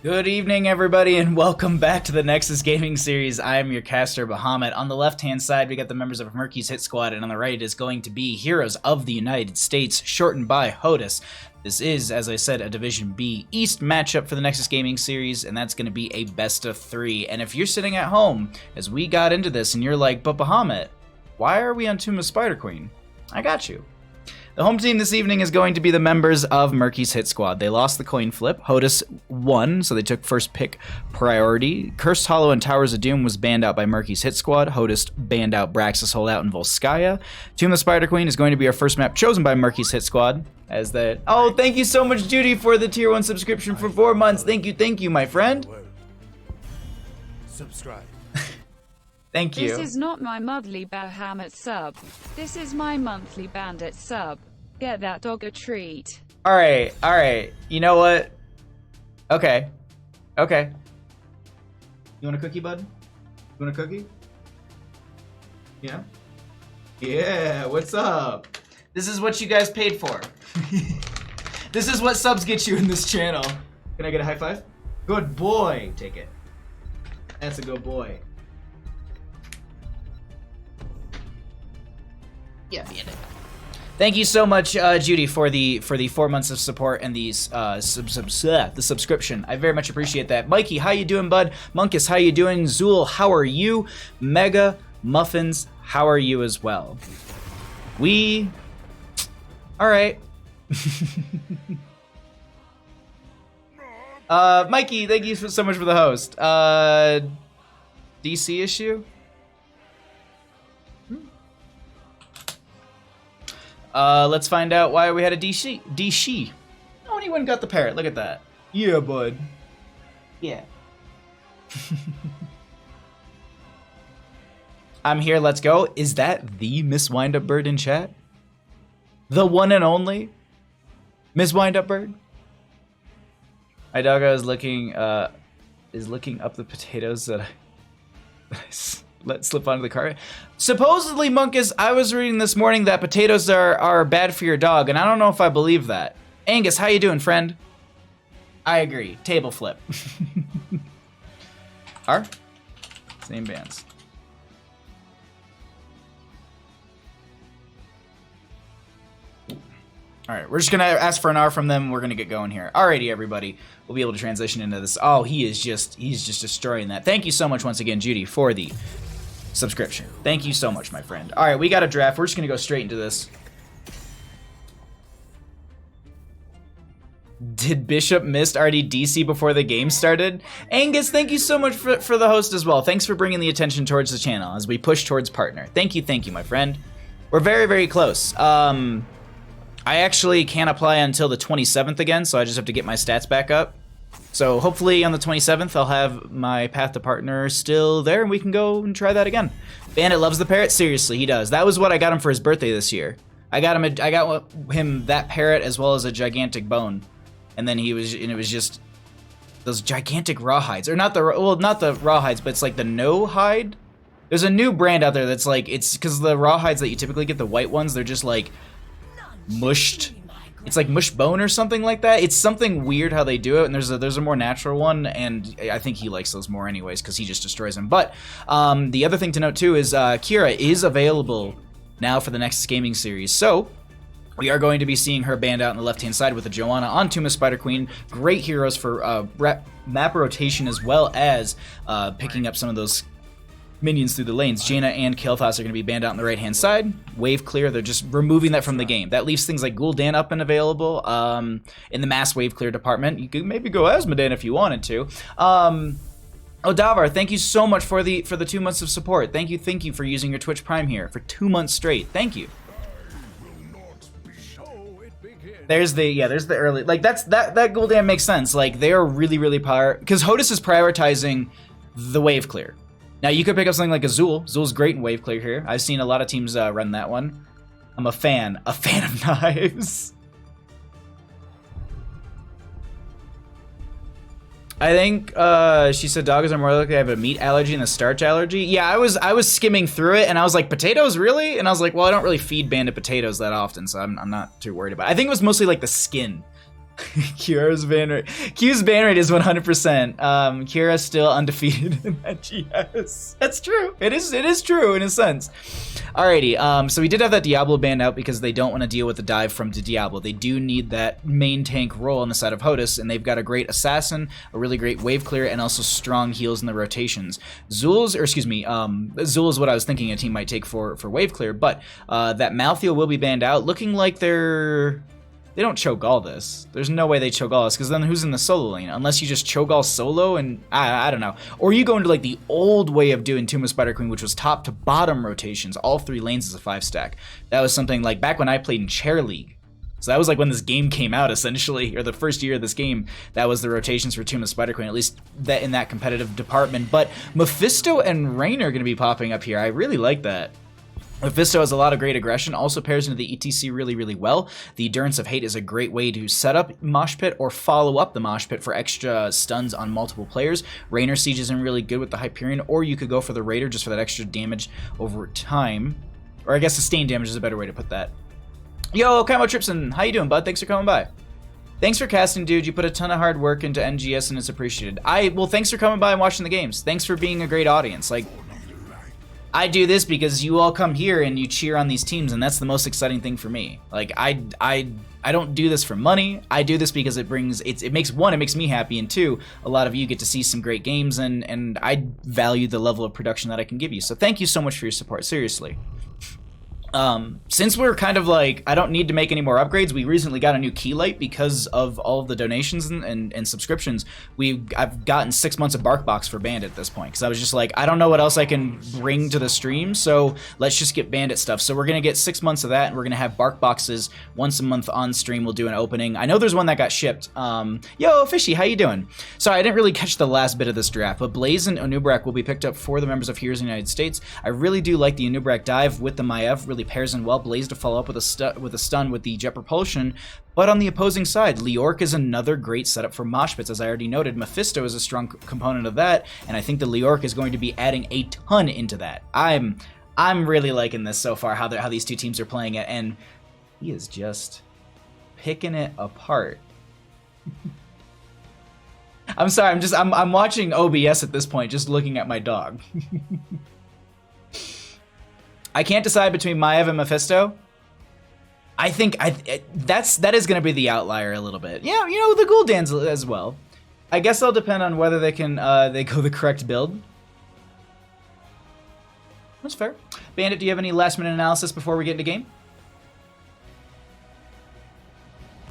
Good evening, everybody, and welcome back to the Nexus Gaming Series. I am your caster, Bahamut. On the left-hand side, we got the members of Murky's Hit Squad, and on the right is going to be Heroes of the United States, shortened by HOTUS. This is, as I said, a Division B East matchup for the Nexus Gaming Series, and that's going to be a best of 3. And if you're sitting at home, as we got into this, and you're like, but Bahamut, why are we on Tomb of Spider Queen? I got you. The home team this evening is going to be the members of Murky's Hit Squad. They lost the coin flip. HOTUS won, so they took first pick priority. Cursed Hollow and Towers of Doom was banned out by Murky's Hit Squad. HOTUS banned out Braxis Holdout and Volskaya. Tomb of the Spider Queen is going to be our first map chosen by Murky's Hit Squad. As that. Oh, thank you so much, Judy, for the tier 1 subscription for 4 months. Thank you, my friend. Subscribe. Thank you. This is not my monthly Bahamut sub. This is my monthly Bandit sub. Get that dog a treat. All right. You know what? Okay. You want a cookie, bud? You want a cookie? Yeah? Yeah, what's up? This is what you guys paid for. This is what subs get you in this channel. Can I get a high five? Good boy. Take it. That's a good boy. Yeah, Bandit. Thank you so much, Judy, for the 4 months of support and the subscription. I very much appreciate that. Mikey, how you doing, bud? Munkus, how you doing? Zool, how are you? Mega Muffins, how are you as well? All right. Mikey, thank you so much for the host. DC issue? Let's find out why we had a DC. Oh, anyone got the parrot. Look at that. Yeah, bud. Yeah. I'm here, let's go. Is that the Miss Windup Bird in chat? The one and only Miss Windup Bird? My doggo is looking up the potatoes that I let slip onto the cart. Supposedly, Munkus, I was reading this morning that potatoes are bad for your dog, and I don't know if I believe that. Angus, how you doing, friend? I agree. Table flip. R? Same bands. All right, we're just gonna ask for an R from them. We're gonna get going here. Alrighty, everybody. We'll be able to transition into this. Oh, he's just destroying that. Thank you so much once again, Judy, for the subscription. Thank you so much, my friend. All right, we got a draft. We're just gonna go straight into this. Did Bishop missed already DC before the game started? Angus, thank you so much for the host as well. Thanks for bringing the attention towards the channel as we push towards partner. Thank you, my friend. We're very, very close. I actually can't apply until the 27th again, so I just have to get my stats back up. So hopefully on the 27th, I'll have my path to partner still there, and we can go and try that again. Bandit loves the parrot. Seriously, he does. That was what I got him for his birthday this year. I got him that parrot as well as a gigantic bone, and then it was just those gigantic rawhides, or not the rawhides, but it's like the no hide. There's a new brand out there that's like, it's because the rawhides that you typically get, the white ones, they're just like mushed. It's like mush bone or something like that. It's something weird how they do it, and there's a more natural one, and I think he likes those more anyways because he just destroys them. But the other thing to note too is Kira is available now for the Nexus Gaming Series, so we are going to be seeing her banned out on the left-hand side with a Joanna on Tomb of Spider Queen. Great heroes for map rotation as well as picking up some of those minions through the lanes. Jaina and Kael'thas are going to be banned out on the right-hand side. Wave clear, they're just removing that from the game. That leaves things like Gul'dan up and available in the mass wave clear department. You could maybe go Asmodan if you wanted to. Odavar, thank you so much for the 2 months of support. Thank you for using your Twitch Prime here for 2 months straight. Thank you. There's the early, like that Gul'dan makes sense. Like they are really because HOTUS is prioritizing the wave clear. Now, you could pick up something like a Zool. Zool's great in wave clear here. I've seen a lot of teams run that one. I'm a fan of knives. I think she said dogs are more likely to have a meat allergy than a starch allergy. Yeah, I was skimming through it and I was like, potatoes, really? And I was like, well, I don't really feed Bandit potatoes that often, so I'm not too worried about it. I think it was mostly like the skin Q's ban rate is 100%. Kira's still undefeated in that GS. That's true. It is true in a sense. Alrighty, so we did have that Diablo banned out because they don't want to deal with the dive from Diablo. They do need that main tank role on the side of HOTUS, and they've got a great assassin, a really great wave clear, and also strong heals in the rotations. Zul's Zul is what I was thinking a team might take for wave clear, but that Malthael will be banned out, looking like they don't Cho'Gall this. There's no way they Cho'Gall this, because then who's in the solo lane? Unless you just Cho'Gall solo, and I don't know. Or you go into like the old way of doing Tomb of Spider Queen, which was top to bottom rotations, all 3 lanes as a 5-stack. That was something like back when I played in Chair League. So that was like when this game came out, essentially, or the first year of this game. That was the rotations for Tomb of Spider Queen, at least that in that competitive department. But Mephisto and Rain are going to be popping up here. I really like that. Mephisto has a lot of great aggression, also pairs into the ETC really, really well. The Endurance of Hate is a great way to set up Mosh Pit or follow up the Mosh Pit for extra stuns on multiple players. Rainer Siege isn't really good with the Hyperion, or you could go for the Raider just for that extra damage over time. Or I guess sustained damage is a better way to put that. Yo, Camo Tripson, how you doing, bud? Thanks for coming by. Thanks for casting, dude. You put a ton of hard work into NGS and it's appreciated. Well, thanks for coming by and watching the games. Thanks for being a great audience. Like, I do this because you all come here and you cheer on these teams, and that's the most exciting thing for me. Like, I don't do this for money. I do this because it makes me happy, and 2, a lot of you get to see some great games, and I value the level of production that I can give you. So thank you so much for your support, seriously. Since we're kind of like, I don't need to make any more upgrades, we recently got a new key light because of all of the donations and subscriptions. I've gotten 6 months of Bark Box for Bandit at this point, because I was just like, I don't know what else I can bring to the stream, so let's just get Bandit stuff. So we're going to get 6 months of that, and we're going to have Bark Boxes once a month on stream. We'll do an opening. I know there's one that got shipped. Yo, Fishy, how you doing? Sorry, I didn't really catch the last bit of this draft, but Blaze and Onubrak will be picked up for the members of Heroes in the United States. I really do like the Onubrak dive with the Maiev, really pairs in well. Blaze to follow up with a stun with the Jet Propulsion. But on the opposing side, Leoric is another great setup for mosh pits, as I already noted. Mephisto is a strong component of that, and I think the Leoric is going to be adding a ton into that. I'm really liking this so far, how these two teams are playing it, and he is just picking it apart. I'm sorry, I'm watching OBS at this point, just looking at my dog. I can't decide between Maiev and Mephisto. I think that is going to be the outlier a little bit. Yeah, you know, the Gul'dans as well. I guess it'll depend on whether they can they go the correct build. That's fair. Bandit, do you have any last minute analysis before we get into game?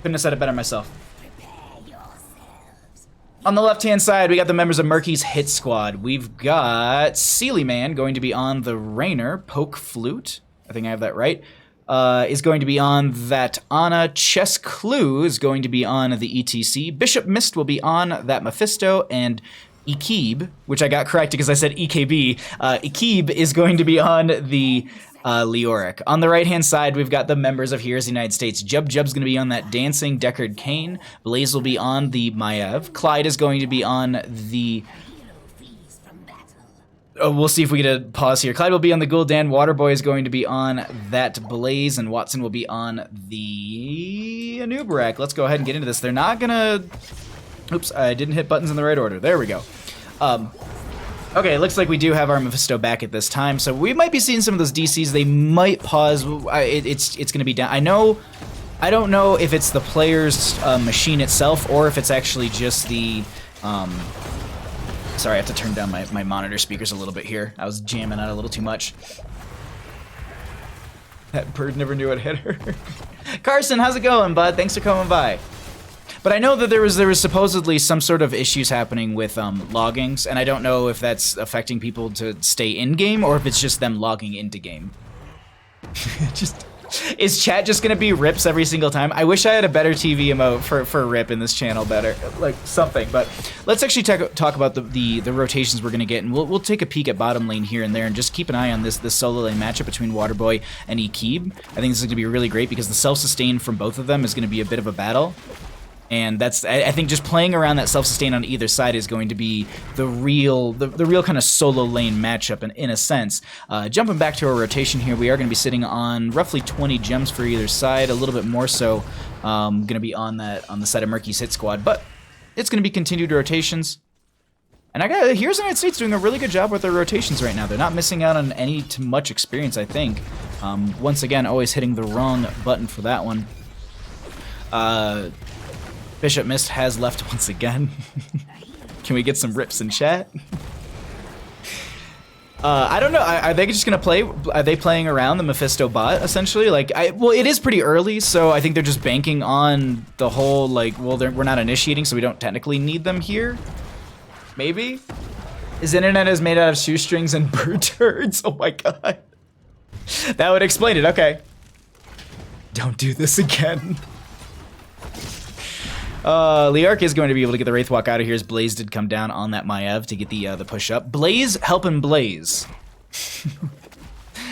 Couldn't have said it better myself. On the left-hand side, we got the members of Murky's Hit Squad. We've got Sealy Man going to be on the Rainer. Poke Flute, I think I have that right, is going to be on that Ana. Chess Clue is going to be on the ETC. Bishop Mist will be on that Mephisto. And Ikib, which I got correct because I said EKB, Ikib is going to be on the Leoric. On the right-hand side, we've got the members of Heroes of the United States. Jub's going to be on that Dancing Deckard Cain. Blaze will be on the Maiev. Clyde is going to be on the... Oh, we'll see if we get a pause here. Clyde will be on the Gul'dan. Waterboy is going to be on that Blaze, and Watson will be on the Anubarak. Let's go ahead and get into this. They're not going to... Oops, I didn't hit buttons in the right order. There we go. Okay, it looks like we do have our Mephisto back at this time, so we might be seeing some of those DCs. They might pause. It's going to be down. I don't know if it's the player's machine itself or if it's actually just the... Sorry, I have to turn down my monitor speakers a little bit here. I was jamming out a little too much. That bird never knew it hit her. Carson, how's it going, bud? Thanks for coming by. But I know that there was supposedly some sort of issues happening with loggings, and I don't know if that's affecting people to stay in game or if it's just them logging into game. Is chat just gonna be rips every single time? I wish I had a better TV emote for rip in this channel, better like something. But let's actually talk about the rotations we're gonna get, and we'll take a peek at bottom lane here and there, and just keep an eye on this solo lane matchup between Waterboy and Ikib. I think this is gonna be really great because the self-sustain from both of them is gonna be a bit of a battle. And that's, I think just playing around that self-sustain on either side is going to be the real kind of solo lane matchup in a sense. Jumping back to our rotation here, we are going to be sitting on roughly 20 gems for either side, a little bit more so going to be on the side of Murky's hit squad, but it's going to be continued rotations. And here's the United States doing a really good job with their rotations right now. They're not missing out on any too much experience, I think. Once again, always hitting the wrong button for that one. Bishop Mist has left once again. Can we get some rips in chat? I don't know. Are they just gonna play? Are they playing around the Mephisto bot essentially? Like, well, it is pretty early, so I think they're just banking on the whole like, well, we're not initiating, so we don't technically need them here. Maybe. His internet is made out of shoestrings and bird turds. Oh my god. That would explain it. Okay. Don't do this again. Liark is going to be able to get the Wraithwalk out of here as Blaze did come down on that Maiev to get the push up. Blaze helping Blaze.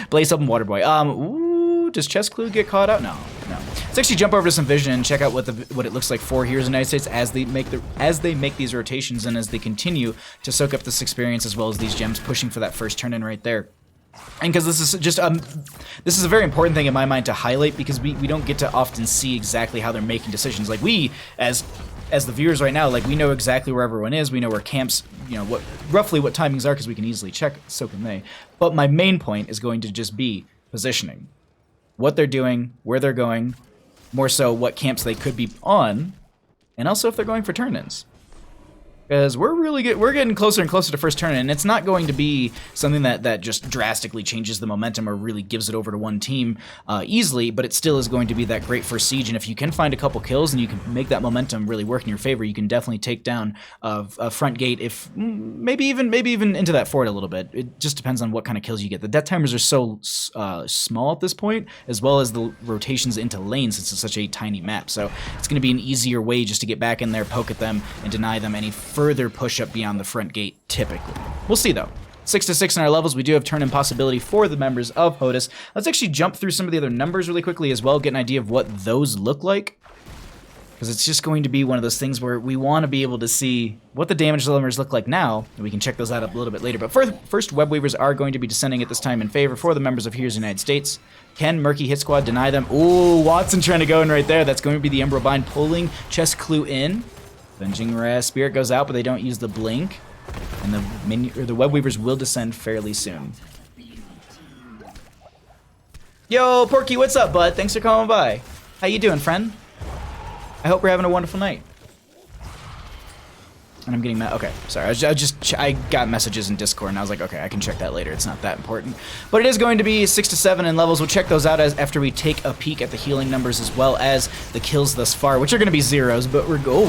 Blaze helping Waterboy. Ooh, does Chest Clue get caught out? No. Let's actually jump over to some vision and check out what it looks like for Heroes of the United States as they make these rotations and as they continue to soak up this experience as well as these gems, pushing for that first turn in right there. And because this is just this is a very important thing in my mind to highlight, because we don't get to often see exactly how they're making decisions. Like, we as the viewers right now, like, we know exactly where everyone is, we know where camps, you know, roughly what timings are, because we can easily check. So can they. But my main point is going to just be positioning, what they're doing, where they're going, more so what camps they could be on, and also if they're going for turn-ins. Because we're getting closer and closer to first turn, and it's not going to be something that just drastically changes the momentum or really gives it over to one team easily, but it still is going to be that great first siege. And if you can find a couple kills and you can make that momentum really work in your favor, you can definitely take down a front gate, if maybe even into that fort a little bit. It just depends on what kind of kills you get. The death timers are so small at this point, as well as the rotations into lanes, since it's such a tiny map. So it's going to be an easier way just to get back in there, poke at them, and deny them any further push up beyond the front gate, typically. We'll see though. 6 to 6 in our levels. We do have turn-in possibility for the members of HOTUS. Let's actually jump through some of the other numbers really quickly as well, get an idea of what those look like. Because it's just going to be one of those things where we want to be able to see what the damage numbers look like now, and we can check those out a little bit later. But first, Web Weavers are going to be descending at this time in favor for the members of Heroes of the United States. Can Murky Hit Squad deny them? Ooh, Watson trying to go in right there. That's going to be the Emerald Bind pulling Chest Clue in. Avenging Spirit goes out, but they don't use the blink, and the Web Weavers will descend fairly soon. Yo, Porky, what's up, bud? Thanks for coming by. How you doing, friend? I hope you're having a wonderful night. And I'm getting okay, sorry, I got messages in Discord and I was like, okay, I can check that later, it's not that important. But it is going to be 6 to 7 in levels. We'll check those out after we take a peek at the healing numbers as well as the kills thus far, which are going to be zeros, but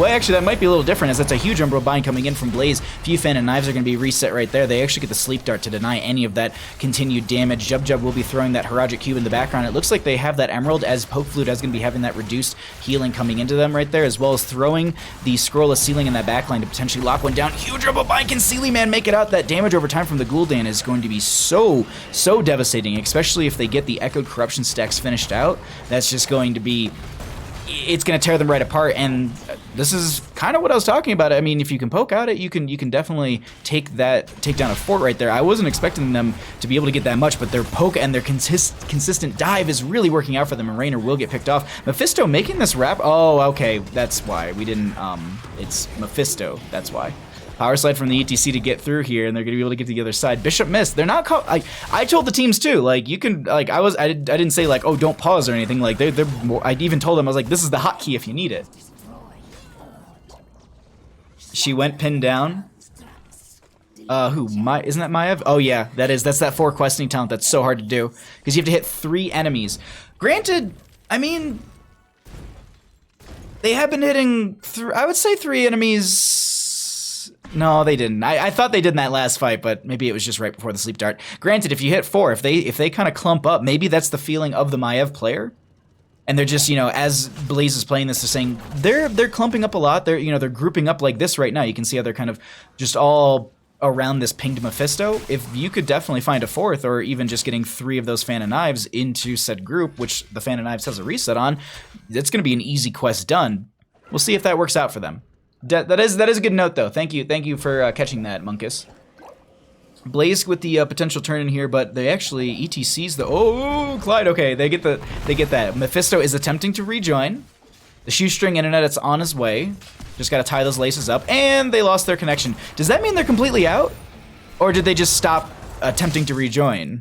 actually that might be a little different, as that's a huge Umbral Bind coming in from Blaze. Few Fan and Knives are going to be reset right there. They actually get the Sleep Dart to deny any of that continued damage. Jub will be throwing that Haragic Cube in the background. It looks like they have that Emerald, as Poke Flute is going to be having that reduced healing coming into them right there, as well as throwing the Scroll of Sealing in that backline to potentially lock one down. Huge Umbral Bind. Can Sealy Man make it out? That damage over time from the Gul'dan is going to be so devastating, especially if they get the Echoed Corruption stacks finished out. That's just going to be, it's going to tear them right apart. And this is kind of what I was talking about. I mean, if you can poke out it, you can definitely take down a fort right there. I wasn't expecting them to be able to get that much, but their poke and their consistent dive is really working out for them, and Raynor will get picked off. Mephisto making this wrap. Oh, okay, that's why we didn't. It's Mephisto. That's why. Power slide from the ETC to get through here, and they're going to be able to get to the other side. Bishop missed. They're not caught. I told the teams too. Like, you can. Like, I didn't say like, oh, don't pause or anything. Like, they're more. I even told them, I was like, this is the hotkey if you need it. She went pinned down. Isn't that Maiev? Oh yeah, that's that 4 questing talent that's so hard to do, because you have to hit 3 enemies. Granted, I mean, they have been hitting I would say 3 enemies. No, they didn't. I thought they did in that last fight, but maybe it was just right before the Sleep Dart. Granted, if you hit 4, if they kind of clump up, maybe that's the feeling of the Maiev player. And they're just, you know, as Blaze is playing this, they're saying they're clumping up a lot. They're grouping up like this right now. You can see how they're kind of just all around this pinged Mephisto. If you could definitely find a 4th, or even just getting 3 of those Fan of Knives into said group, which the Fan of Knives has a reset on, it's going to be an easy quest done. We'll see if that works out for them. That is a good note, though. Thank you for catching that, Munkus. Blaze with the potential turn in here, but they actually ETCs the Clyde. Okay, they get that. Mephisto is attempting to rejoin. The shoestring internet, it's on his way. Just gotta tie those laces up, and they lost their connection. Does that mean they're completely out, or did they just stop attempting to rejoin?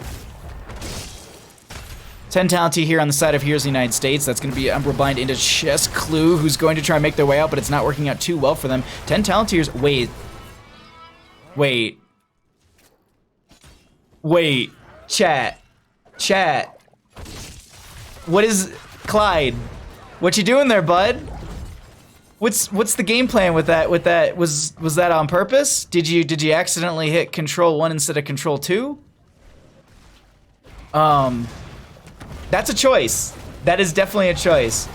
10 Talenty here on the side of Here's the United States. That's going to be Umbral Bind into Chess Clue, who's going to try and make their way out, but it's not working out too well for them. 10 Talenteers. Wait. Chat. What is... Clyde, what you doing there, bud? What's the game plan with that? Was that on purpose? Did you accidentally hit Control 1 instead of Control 2? That's a choice. That is definitely a choice.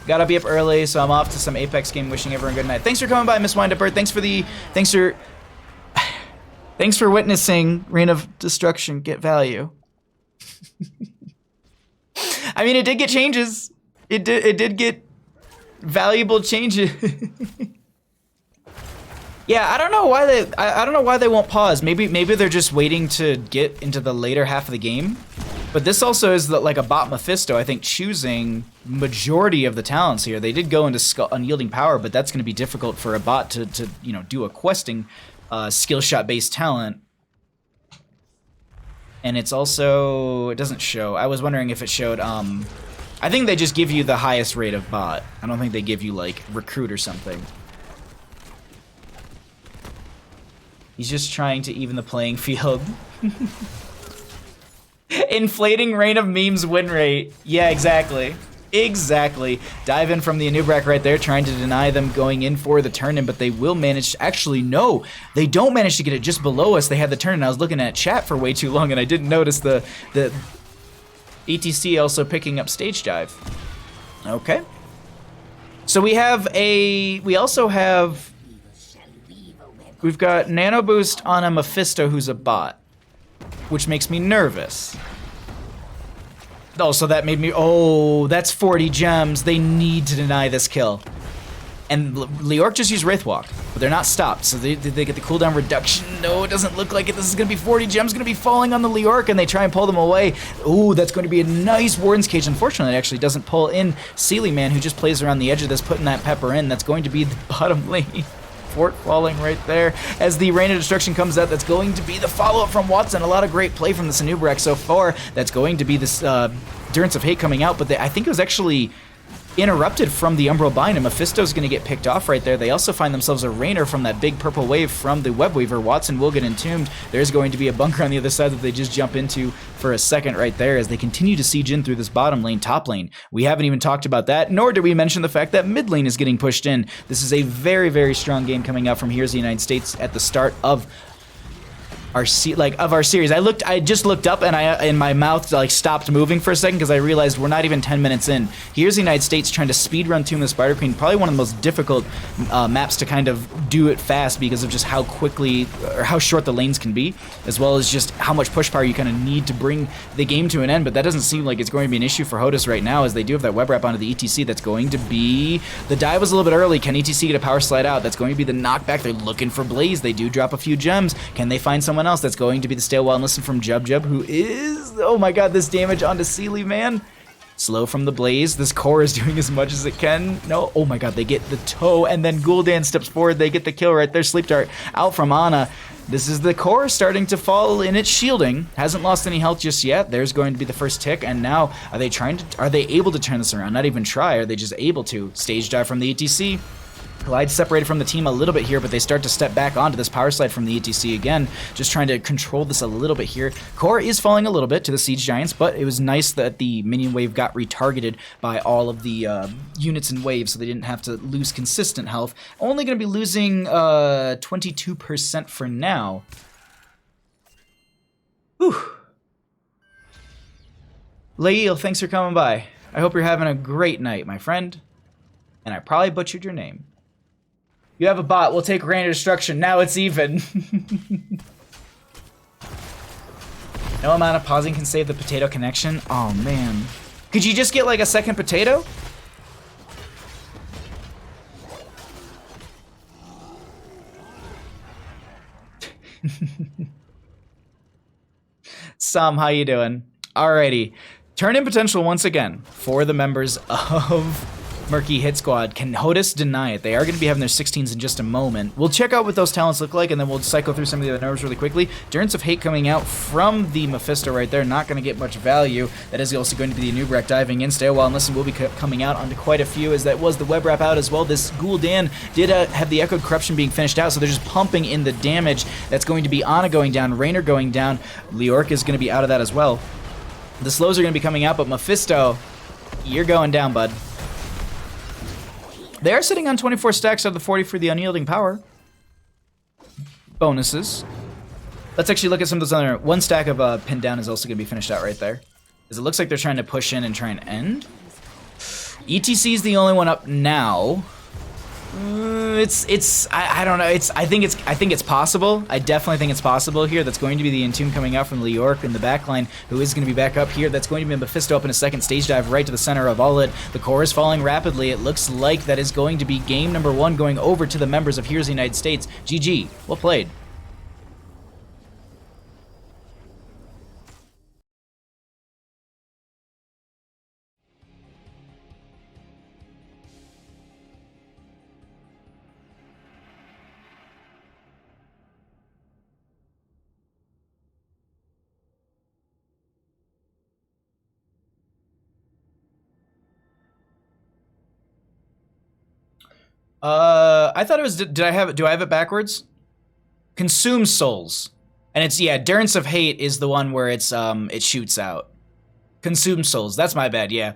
Gotta be up early, so I'm off to some Apex game. Wishing everyone good night. Thanks for coming by, Miss Windup. Thanks for witnessing Reign of Destruction get value. I mean, it did get changes. It did get valuable changes. Yeah, I don't know why they won't pause. Maybe they're just waiting to get into the later half of the game. But this also is like a bot Mephisto, I think, choosing majority of the talents here. They did go into Unyielding Power, but that's going to be difficult for a bot to do a questing skill shot based talent. And it's also, it doesn't show. I was wondering if it showed, I think they just give you the highest rate of bot. I don't think they give you like recruit or something. He's just trying to even the playing field. Inflating Reign of Memes win rate. Yeah, exactly. Exactly. Dive in from the Anubrak right there, trying to deny them going in for the turn-in, but they will manage to, actually, no, they don't manage to get it just below us. They had the turn-in. I was looking at chat for way too long, and I didn't notice the ETC also picking up stage dive. Okay. So we've got Nano Boost on a Mephisto who's a bot, which makes me nervous. Oh, so that made me, that's 40 gems. They need to deny this kill. And Leorc just used Wraithwalk, but they're not stopped, so they get the cooldown reduction. No, it doesn't look like it. This is gonna be 40 gems gonna be falling on the Leorc, and they try and pull them away. Ooh, that's going to be a nice Warden's Cage. Unfortunately, it actually doesn't pull in Sealy Man, who just plays around the edge of this, putting that pepper in. That's going to be the bottom lane. Fort falling right there. As the Rain of Destruction comes out, that's going to be the follow-up from Watson. A lot of great play from the Sanubrak so far. That's going to be this Durance of Hate coming out, but I think it was actually interrupted from the Umbral Bind, and Mephisto's going to get picked off right there. They also find themselves a Rainer from that big purple wave from the Webweaver. Watson will get entombed. There's going to be a bunker on the other side that they just jump into for a second right there as they continue to siege in through this bottom lane, top lane. We haven't even talked about that, nor did we mention the fact that mid lane is getting pushed in. This is a very, very strong game coming out from Here's the United States at the start of our series. I just looked up and my mouth like stopped moving for a second because I realized we're not even 10 minutes in. Here's the United States trying to speed run Tomb of the Spider Queen, probably one of the most difficult maps to kind of do it fast because of just how quickly or how short the lanes can be, as well as just how much push power you kind of need to bring the game to an end. But that doesn't seem like it's going to be an issue for HOTUS right now, as they do have that web wrap onto the ETC. That's going to be, the dive was a little bit early. Can ETC get a power slide out? That's going to be the knockback. They're looking for Blaze. They do drop a few gems. Can they find someone else? That's going to be the stay while and listen from Jub, who is, oh my god, this damage onto Sealy Man. Slow from the Blaze. This core is doing as much as it can. No, oh my god, they get the toe, and then Gul'dan steps forward. They get the kill right there. Sleep Dart out from Ana. This is the core starting to fall in its shielding. Hasn't lost any health just yet. There's going to be the first tick, and now are they able to turn this around? Not even try, are they just able to? Stage dive from the ETC. Glide separated from the team a little bit here, but they start to step back onto this power slide from the ETC again, just trying to control this a little bit here. Core is falling a little bit to the Siege Giants, but it was nice that the minion wave got retargeted by all of the units and waves, so they didn't have to lose consistent health. Only going to be losing 22% for now. Whew. Lael, thanks for coming by. I hope you're having a great night, my friend. And I probably butchered your name. You have a bot. We'll take Rain of Destruction. Now it's even. No amount of pausing can save the potato connection. Oh, man. Could you just get like a second potato? Sam, how you doing? Alrighty. Turn in potential once again for the members of Murky Hit Squad. Can HOTUS deny it? They are going to be having their 16s in just a moment. We'll check out what those talents look like, and then we'll cycle through some of the other numbers really quickly. Durance of Hate coming out from the Mephisto right there. Not going to get much value. That is also going to be the Nubrak diving in. Stay a while and listen will be coming out onto quite a few, as that was the web wrap out as well. This Gul'dan did have the Echoed Corruption being finished out, so they're just pumping in the damage. That's going to be Ana going down, Raynor going down. Leorc is going to be out of that as well. The slows are going to be coming out, but Mephisto, you're going down, bud. They are sitting on 24 stacks out of the 40 for the Unyielding Power. Bonuses. Let's actually look at some of those other... One stack of Pinned Down is also going to be finished out right there. Because it looks like they're trying to push in and try and end. ETC is the only one up now. I don't know. I think it's possible. I definitely think it's possible here. That's going to be the Entomb coming out from Leorc in the backline, who is going to be back up here. That's going to be Mephisto up in a second stage dive right to the center of all it. The core is falling rapidly. It looks like that is going to be game number 1 going over to the members of Here's the United States. GG. Well played. I thought it was, do I have it backwards? Consume souls. And it's, yeah, Durance of Hate is the one where it's, it shoots out. Consume souls, that's my bad, yeah.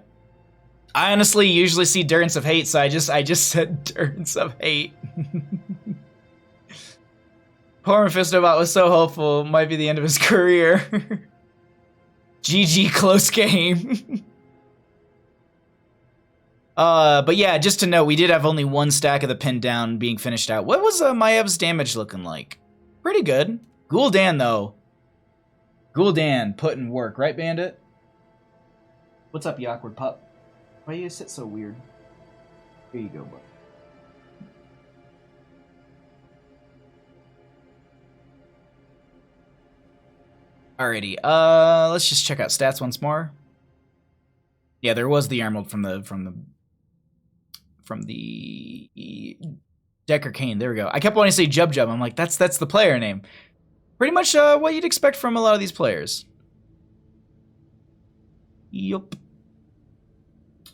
I honestly usually see Durance of Hate, so I just said Durance of Hate. Poor Mephistobot was so hopeful, might be the end of his career. GG, close game. But yeah, just to note, we did have only 1 stack of the Pinned Down being finished out. What was Maev's damage looking like? Pretty good. Gul'dan, though. Gul'dan putting work, right, Bandit? What's up, you awkward pup? Why do you sit so weird? Here you go, bud. Alrighty, let's just check out stats once more. Yeah, there was the Emerald from the Decker Kane. There we go. I kept wanting to say Jub Jub. I'm like, that's the player name. Pretty much what you'd expect from a lot of these players. Yup.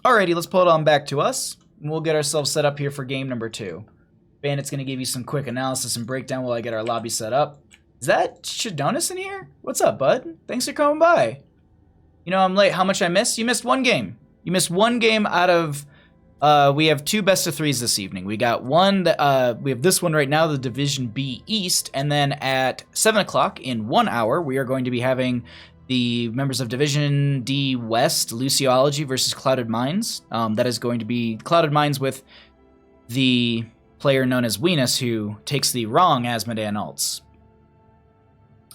Alrighty, let's pull it on back to us. And we'll get ourselves set up here for game number 2. Bandit's going to give you some quick analysis and breakdown while I get our lobby set up. Is that Shadonis in here? What's up, bud? Thanks for coming by. You know, I'm late. How much I missed? You missed 1 game. You missed 1 game out of... we have 2 best of 3s this evening. We got one that we have this one right now, the Division B East, and then at 7 o'clock in 1 hour, we are going to be having the members of Division D West, Luciology versus Clouded Minds. That is going to be Clouded Minds with the player known as Weenus, who takes the wrong Asmodean alts.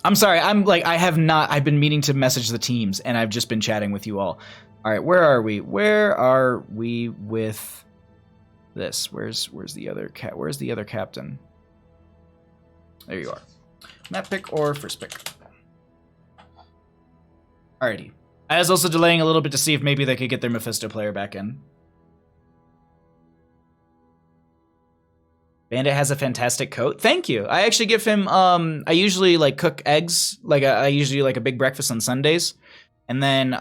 I'm sorry, I've been meaning to message the teams, and I've just been chatting with you all. All right, where are we? Where are we with this? Where's the other captain? There you are. Map pick or first pick? Alrighty. I was also delaying a little bit to see if maybe they could get their Mephisto player back in. Bandit has a fantastic coat. Thank you. I actually give him, I usually like cook eggs. I usually like a big breakfast on Sundays. And then,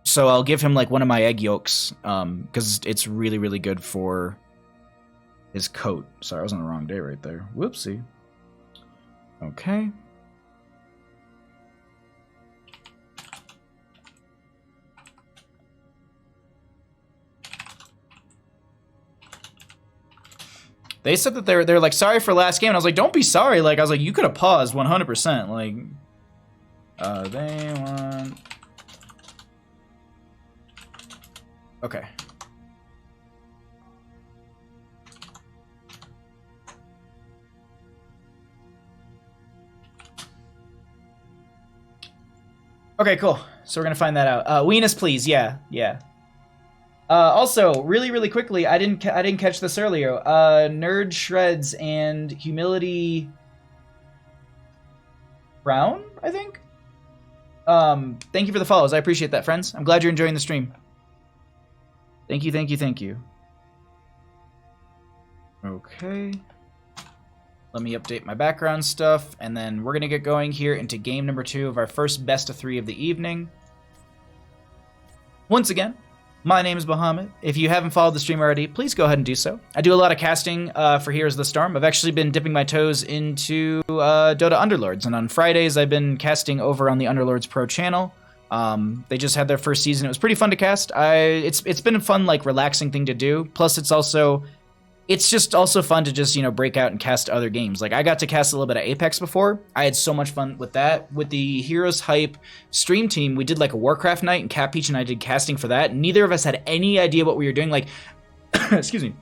so I'll give him like one of my egg yolks, because it's really, really good for his coat. Sorry, I was on the wrong day right there. Whoopsie. Okay. They said that they're like, sorry for last game. And I was like, don't be sorry. Like, I was like, you could have paused 100%. Like, they want... Okay. Okay, cool. So we're gonna find that out. Weenus, please. Yeah, yeah. Also, really quickly, I didn't catch this earlier. Nerd Shreds and Humility Brown, I think. Thank you for the follows. I appreciate that, friends. I'm glad you're enjoying the stream. Thank you, thank you, thank you. Okay. Let me update my background stuff, and then we're going to get going here into game number 2 of our first best of 3 of the evening. Once again, my name is Bahamut. If you haven't followed the stream already, please go ahead and do so. I do a lot of casting for Heroes of the Storm. I've actually been dipping my toes into Dota Underlords, and on Fridays I've been casting over on the Underlords Pro channel. They just had their first season. It was pretty fun to cast. It's been a fun, like, relaxing thing to do. Plus, it's just also fun to just, you know, break out and cast other games. Like, I got to cast a little bit of Apex before. I had so much fun with that. With the Heroes Hype stream team, we did like a Warcraft night, and Cat Peach and I did casting for that. Neither of us had any idea what we were doing. Like, excuse me.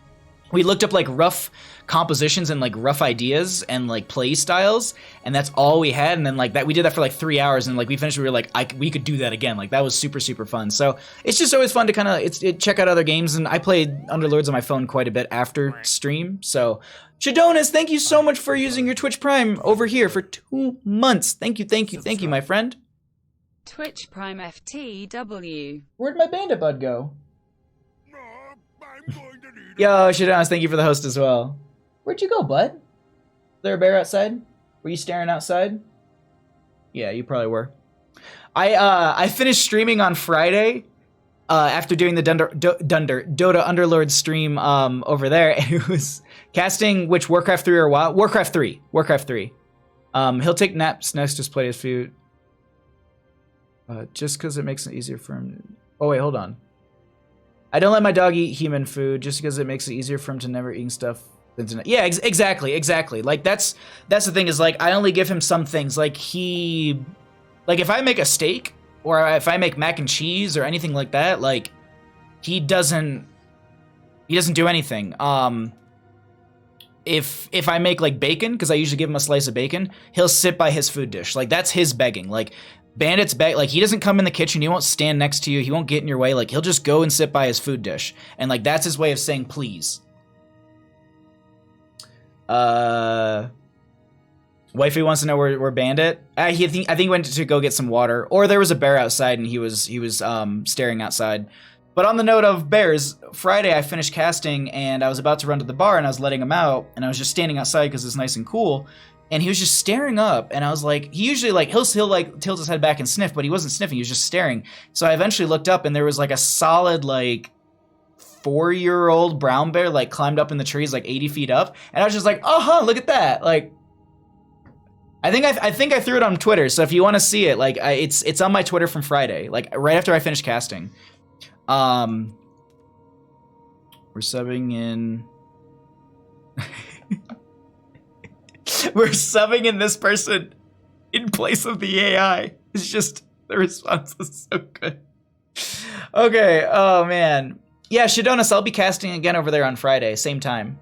We looked up like rough compositions and like rough ideas and like play styles, and that's all we had. And then like that, we did that for like 3 hours, and like we finished, we were like, we could do that again. Like, that was super, super fun. So it's just always fun to kind of check out other games. And I played Underlords on my phone quite a bit after stream. So Shadonis, thank you so much for using your Twitch Prime over here for 2 months. Thank you, thank you, thank you, my friend. Twitch Prime FTW. Where'd my bandit bud go? Yo, Shadonis, thank you for the host as well. Where'd you go, bud? Is there a bear outside? Were you staring outside? Yeah, you probably were. I finished streaming on Friday after doing the Dota Underlord stream over there, and it was casting which Warcraft 3 or WoW? Warcraft 3. Warcraft 3. He'll take naps next to play his food. Just because it makes it easier for him. Oh, wait, hold on. I don't let my dog eat human food just because it makes it easier for him to never eat stuff. Yeah, exactly. Like, that's the thing, is like, I only give him some things. Like, if I make a steak or if I make mac and cheese or anything like that, like, he doesn't do anything. If I make like bacon, because I usually give him a slice of bacon, he'll sit by his food dish. Like, that's his begging. Like, Bandit's like, he doesn't come in the kitchen, he won't stand next to you, he won't get in your way, like, he'll just go and sit by his food dish. And like, that's his way of saying please. Wifey wants to know where Bandit. I think he went to go get some water, or there was a bear outside and he was staring outside. But on the note of bears, Friday I finished casting and I was about to run to the bar and I was letting him out, and I was just standing outside because it's nice and cool. And he was just staring up, and I was like, he usually like, he'll like tilt his head back and sniff, but he wasn't sniffing, he was just staring. So I eventually looked up, and there was like a solid like 4-year-old brown bear like climbed up in the trees like 80 feet up, and I was just like, look at that. Like, I think I threw it on Twitter, so if you want to see it, like, it's on my Twitter from Friday, like right after I finished casting. We're subbing in. We're subbing in this person in place of the AI. It's just, the response is so good. Okay, oh man. Yeah, Shadonis, I'll be casting again over there on Friday, same time.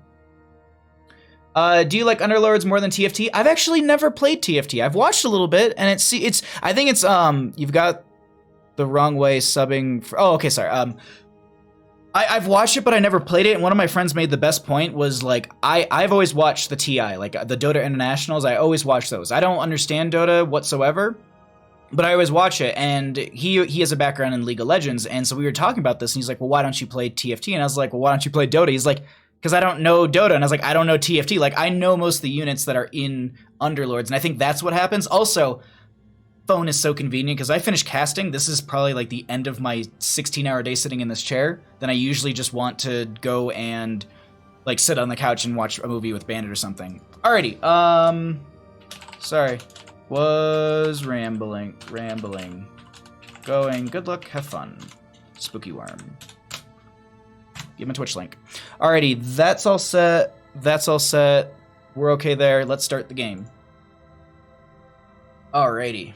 Do you like Underlords more than TFT? I've actually never played TFT. I've watched a little bit, and I think it's, you've got the wrong way subbing for, oh, okay, sorry. I've watched it, but I never played it, and one of my friends made the best point, was like, I've always watched the TI, like the Dota Internationals, I always watch those. I don't understand Dota whatsoever, but I always watch it, and he has a background in League of Legends, and so we were talking about this, and he's like, well, why don't you play TFT? And I was like, well, why don't you play Dota? He's like, because I don't know Dota, and I was like, I don't know TFT. Like, I know most of the units that are in Underlords, and I think that's what happens. Also, phone is so convenient, because I finished casting. This is probably like the end of my 16-hour day sitting in this chair. Then I usually just want to go and like sit on the couch and watch a movie with Bandit or something. Alrighty, sorry, was rambling, going, good luck, have fun, spooky worm. Give him a Twitch link. Alrighty, that's all set, we're okay there, let's start the game. Alrighty.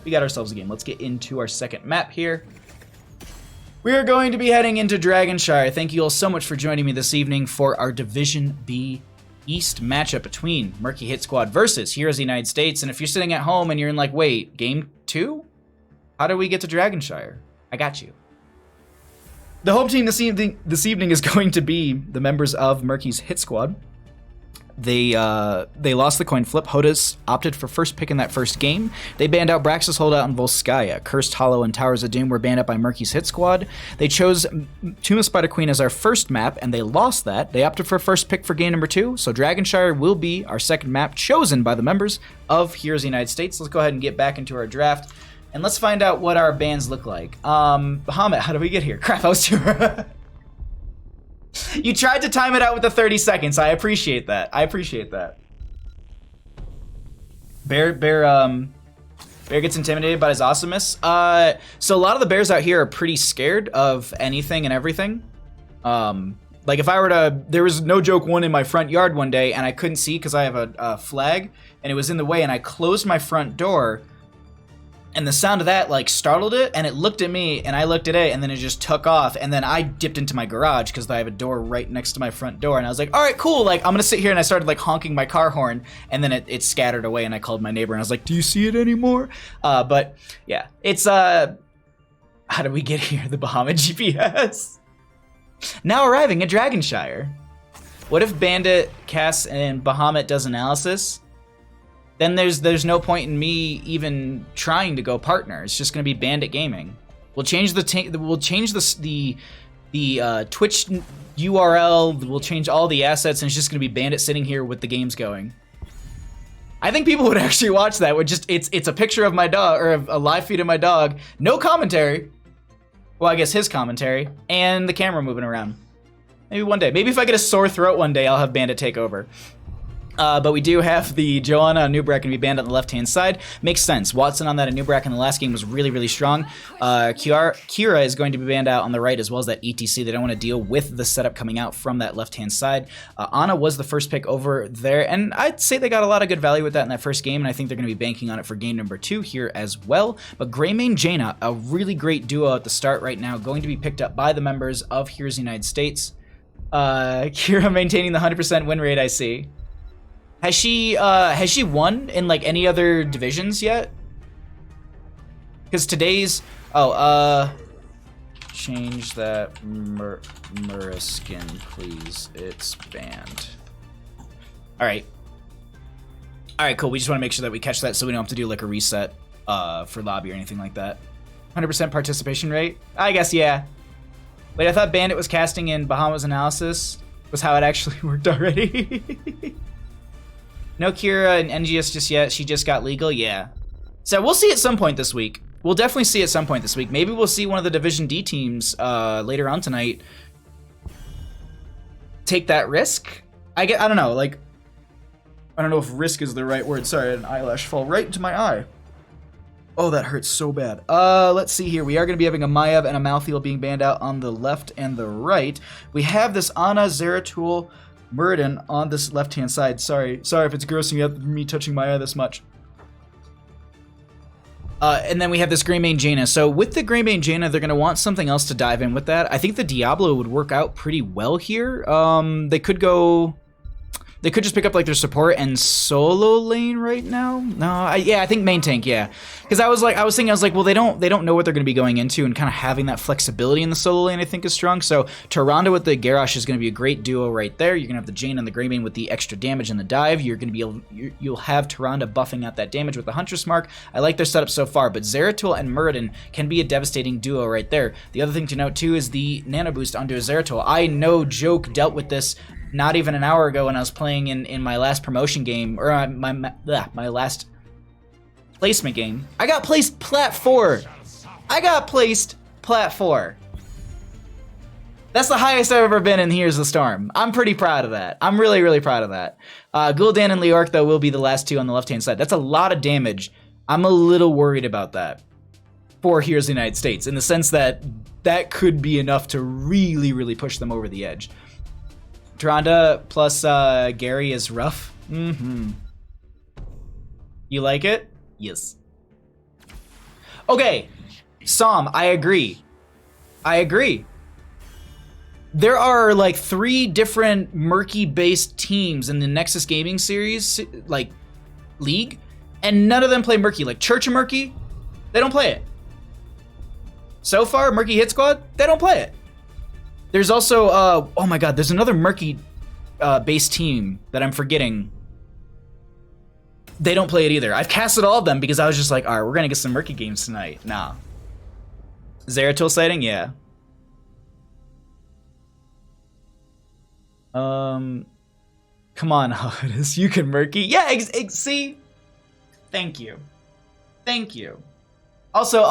We got ourselves a game. Let's get into our second map here. We are going to be heading into Dragonshire. Thank you all so much for joining me this evening for our Division B East matchup between Murky Hit Squad versus Heroes of the United States. And if you're sitting at home and you're in like, wait, game 2? How do we get to Dragonshire? I got you. The home team this evening is going to be the members of Murky's Hit Squad. They lost the coin flip. Hodis opted for first pick in that first game. They banned out Braxis Holdout and Volskaya. Cursed Hollow and Towers of Doom were banned out by Murky's hit squad. They chose Tomb of Spider Queen as our first map, and they lost that. They opted for first pick for game number 2, so Dragonshire will be our second map chosen by the members of Heroes of the United States. Let's go ahead and get back into our draft, and let's find out what our bans look like. Bahamut, how did we get here? Crap, I was too... You tried to time it out with the 30 seconds. I appreciate that. Bear gets intimidated by his awesomeness. So a lot of the bears out here are pretty scared of anything and everything. Like if I were to, there was no joke one in my front yard one day and I couldn't see because I have a flag and it was in the way, and I closed my front door. And the sound of that like startled it, and it looked at me, and I looked at it, and then it just took off. And then I dipped into my garage because I have a door right next to my front door, and I was like, all right, cool, like I'm gonna sit here, and I started like honking my car horn, and then it scattered away, and I called my neighbor, and I was like, do you see it anymore? But yeah, it's how did we get here? The Bahamut GPS. Now arriving at Dragonshire. What if Bandit casts and Bahamut does analysis? Then there's no point in me even trying to go partner. It's just gonna be Bandit Gaming. We'll change the Twitch URL. We'll change all the assets, and it's just gonna be Bandit sitting here with the games going. I think people would actually watch that. With just it's a picture of my dog, or a live feed of my dog, no commentary. Well, I guess his commentary, and the camera moving around. Maybe one day. Maybe if I get a sore throat one day, I'll have Bandit take over. But we do have the Joanna Nubrak can be banned on the left-hand side. Makes sense. Watson on that Nubrak in the last game was really, really strong. Kira is going to be banned out on the right, as well as that ETC. They don't want to deal with the setup coming out from that left-hand side. Ana was the first pick over there, and I'd say they got a lot of good value with that in that first game, and I think they're going to be banking on it for game number 2 here as well. But Greymane Jaina, a really great duo at the start right now, going to be picked up by the members of Heroes of the United States. Kira maintaining the 100% win rate, I see. Has she won in like any other divisions yet? Because today's change that Murra skin, please. It's banned. All right, cool. We just want to make sure that we catch that so we don't have to do like a reset for lobby or anything like that. 100% participation rate? I guess, yeah. Wait, I thought Bandit was casting in Bahamut's analysis was how it actually worked already. No Kira and NGS just yet. She just got legal, yeah. So we'll see at some point this week. We'll definitely see at some point this week. Maybe we'll see one of the Division D teams later on tonight take that risk. I don't know, like, I don't know if risk is the right word. Sorry, an eyelash fall right into my eye. Oh, that hurts so bad. Let's see here. We are going to be having a Maiev and a Malthael being banned out on the left and the right. We have this Ana, Zeratul, Muradin on this left-hand side. Sorry if it's grossing you up me touching my eye this much. And then we have this Greymane Jaina. So with the Greymane Jaina, they're going to want something else to dive in with that. I think the Diablo would work out pretty well here. They could just pick up like their support and solo lane right now. No, I think main tank, yeah. Because I was thinking, well, they don't know what they're going to be going into, and kind of having that flexibility in the solo lane I think is strong. So Tyrande with the Garrosh is going to be a great duo right there. You're going to have the Jaina and the Greymane with the extra damage and the dive. You're going to be you'll have Tyrande buffing out that damage with the Huntress Mark. I like their setup so far, but Zeratul and Muradin can be a devastating duo right there. The other thing to note too is the nano boost onto a Zeratul. I no joke dealt with this not even an hour ago when I was playing in my last promotion game, or my last placement game. I got placed plat 4. That's the highest I've ever been in Here's the Storm. I'm pretty proud of that. I'm really, really proud of that. Gul'dan and Leoric, though, will be the last two on the left-hand side. That's a lot of damage. I'm a little worried about that for Here's the United States, in the sense that that could be enough to really, really push them over the edge. Tyrande plus Gary is rough. Mm-hmm. You like it? Yes. Okay, Som, I agree. There are like 3 different Murky-based teams in the Nexus Gaming Series, like, league, and none of them play Murky. Like, Church of Murky, they don't play it. So far, Murky Hit Squad, they don't play it. There's also, oh my god, there's another Murky base team that I'm forgetting, they don't play it either. I've casted all of them because I was just like, all right, we're gonna get some Murky games tonight. Nah. Zeratul sighting? Yeah. Come on, Hodis, you can Murky. Yeah, see? Thank you. Thank you. Also,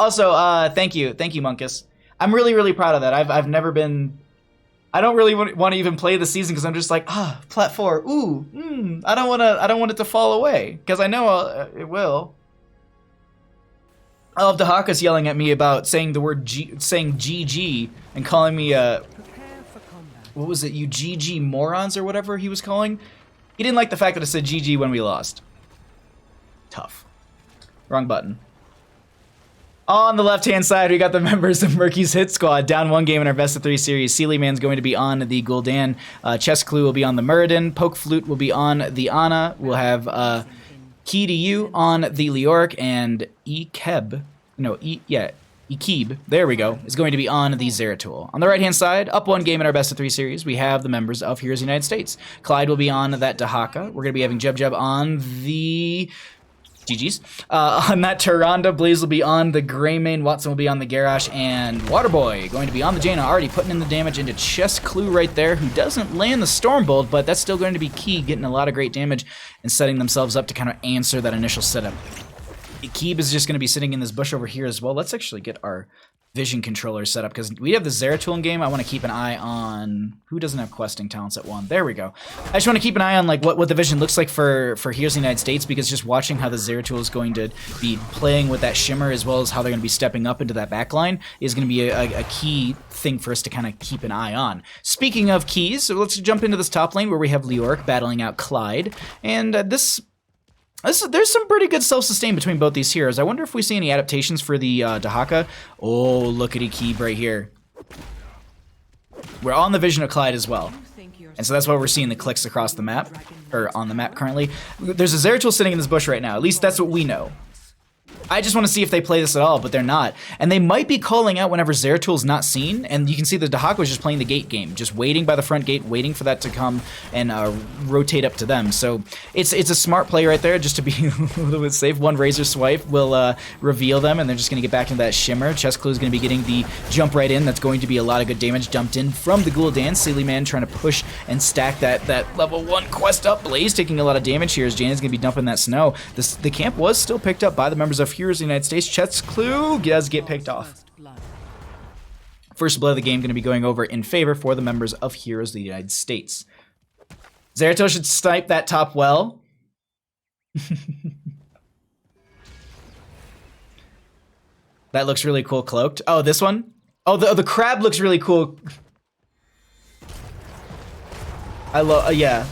thank you, Munkus. I'm really proud of that. I've never been. I don't really want to even play the season because I'm just like, plat 4. Ooh, I don't want it to fall away because I know it will. I love Dahaka's yelling at me about saying the word saying GG and calling me what was it, you GG morons or whatever he was calling. He didn't like the fact that I said GG when we lost. Tough. Wrong button. On the left-hand side, we got the members of Murky's Hit Squad. Down 1 game in our best of 3 series. Sealy Man's going to be on the Gul'dan. Chess Clue will be on the Muradin. Poke Flute will be on the Ana. We'll have Key to You on the Leoric. And Ekeb, there we go, is going to be on the Zeratul. On the right-hand side, up 1 game in our best of 3 series, we have the members of Heroes of the United States. Clyde will be on that Dahaka. We're going to be having Jeb on the... GG's. On that Tyrande, Blaze will be on the Greymane, Watson will be on the Garrosh, and Waterboy going to be on the Jaina, already putting in the damage into Chess Clue right there, who doesn't land the Stormbolt, but that's still going to be key, getting a lot of great damage and setting themselves up to kind of answer that initial setup. Keeb is just going to be sitting in this bush over here as well. Let's actually get our vision controller set up because we have the Zeratul in game. I want to keep an eye on who doesn't have questing talents at 1. There we go. I just want to keep an eye on like what the vision looks like for Heroes of the United States, because just watching how the Zeratul is going to be playing with that shimmer as well as how they're going to be stepping up into that backline is going to be a key thing for us to kind of keep an eye on. Speaking of keys, so let's jump into this top lane where we have Leoric battling out Clyde, and there's some pretty good self-sustain between both these heroes. I wonder if we see any adaptations for the Dahaka. Oh, lookity Keeb right here. We're on the vision of Clyde as well. And so that's why we're seeing the clicks across the map, or on the map currently. There's a Zeratul sitting in this bush right now. At least that's what we know. I just want to see if they play this at all, but they're not. And they might be calling out whenever Zeratul's not seen, and you can see the Dahaka was just playing the gate game, just waiting by the front gate, waiting for that to come and rotate up to them. So it's a smart play right there, just to be a little bit safe. One Razor Swipe will reveal them, and they're just going to get back into that shimmer. Chess Clue is going to be getting the jump right in. That's going to be a lot of good damage dumped in from the Gul'dan. Sealy Man trying to push and stack that level 1 quest up. Blaze taking a lot of damage here as Jane's going to be dumping that snow. The camp was still picked up by the members of Heroes of the United States. Chess Clue does get picked off. First blood of the game going to be going over in favor for the members of Heroes of the United States. Zeratul should snipe that top well. That looks really cool cloaked. Oh, this one? Oh, the crab looks really cool. I love, yeah.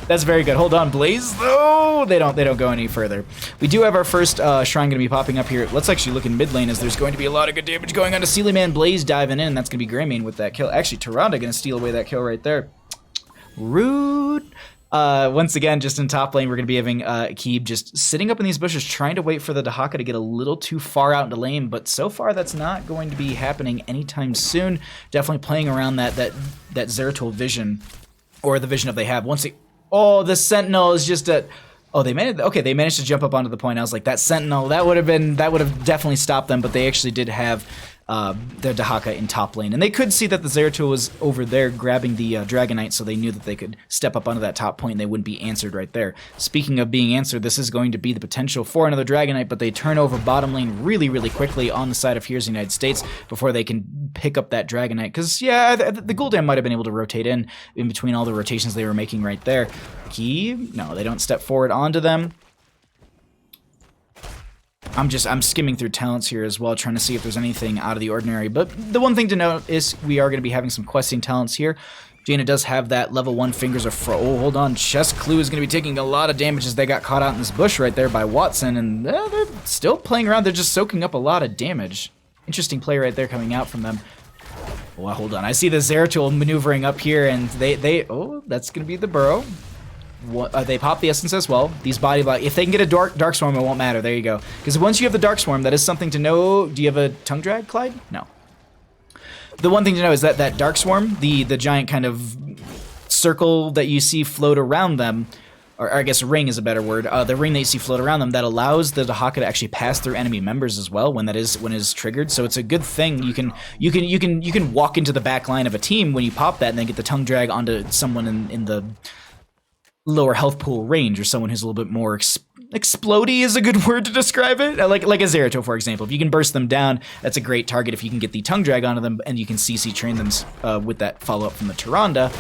That's very good. Hold on, Blaze. Oh, they don't go any further. We do have our first shrine going to be popping up here. Let's actually look in mid lane as there's going to be a lot of good damage going on to Sealy Man. Blaze diving in, and that's going to be Greymane with that kill. Actually, Tyrande going to steal away that kill right there. Rude. Once again, just in top lane, we're going to be having Keeb just sitting up in these bushes, trying to wait for the Dahaka to get a little too far out into lane, but so far that's not going to be happening anytime soon. Definitely playing around that Zeratul vision, or the vision of they have. Once they... Oh, the Sentinel is just a... Oh, they managed. Okay, they managed to jump up onto the point. I was like, that Sentinel, that would have definitely stopped them. But they actually did have their Dahaka in top lane, and they could see that the Zeratul was over there grabbing the Dragonite, so they knew that they could step up onto that top point and they wouldn't be answered right there. Speaking of being answered, this is going to be the potential for another Dragonite, but they turn over bottom lane really quickly on the side of Heroes of the United States before they can pick up that Dragonite. Because yeah, the Gul'dan might have been able to rotate in between all the rotations they were making right there. No, they don't step forward onto them. I'm skimming through talents here as well, trying to see if there's anything out of the ordinary. But the one thing to note is we are going to be having some questing talents here. Jaina does have that level 1 Fingers of Oh, hold on. Chess Clue is going to be taking a lot of damage as they got caught out in this bush right there by Watson. And they're still playing around. They're just soaking up a lot of damage. Interesting play right there coming out from them. Oh, hold on. I see the Zeratul maneuvering up here, and oh, that's going to be the burrow. They pop the essence as well. These body block. If they can get a dark swarm, it won't matter. There you go. Because once you have the dark swarm, that is something to know. Do you have a tongue drag, Clyde? No. The one thing to know is that dark swarm, the giant kind of circle that you see float around them, or I guess ring is a better word, the ring that you see float around them, that allows the Dahaka to actually pass through enemy members as well when it is triggered. So it's a good thing. You can walk into the back line of a team when you pop that, and then get the tongue drag onto someone in the lower health pool range, or someone who's a little bit more explodey is a good word to describe it. Like a Zeratul, for example. If you can burst them down, that's a great target if you can get the tongue drag onto them, and you can CC train them with that follow-up from the Tyrande.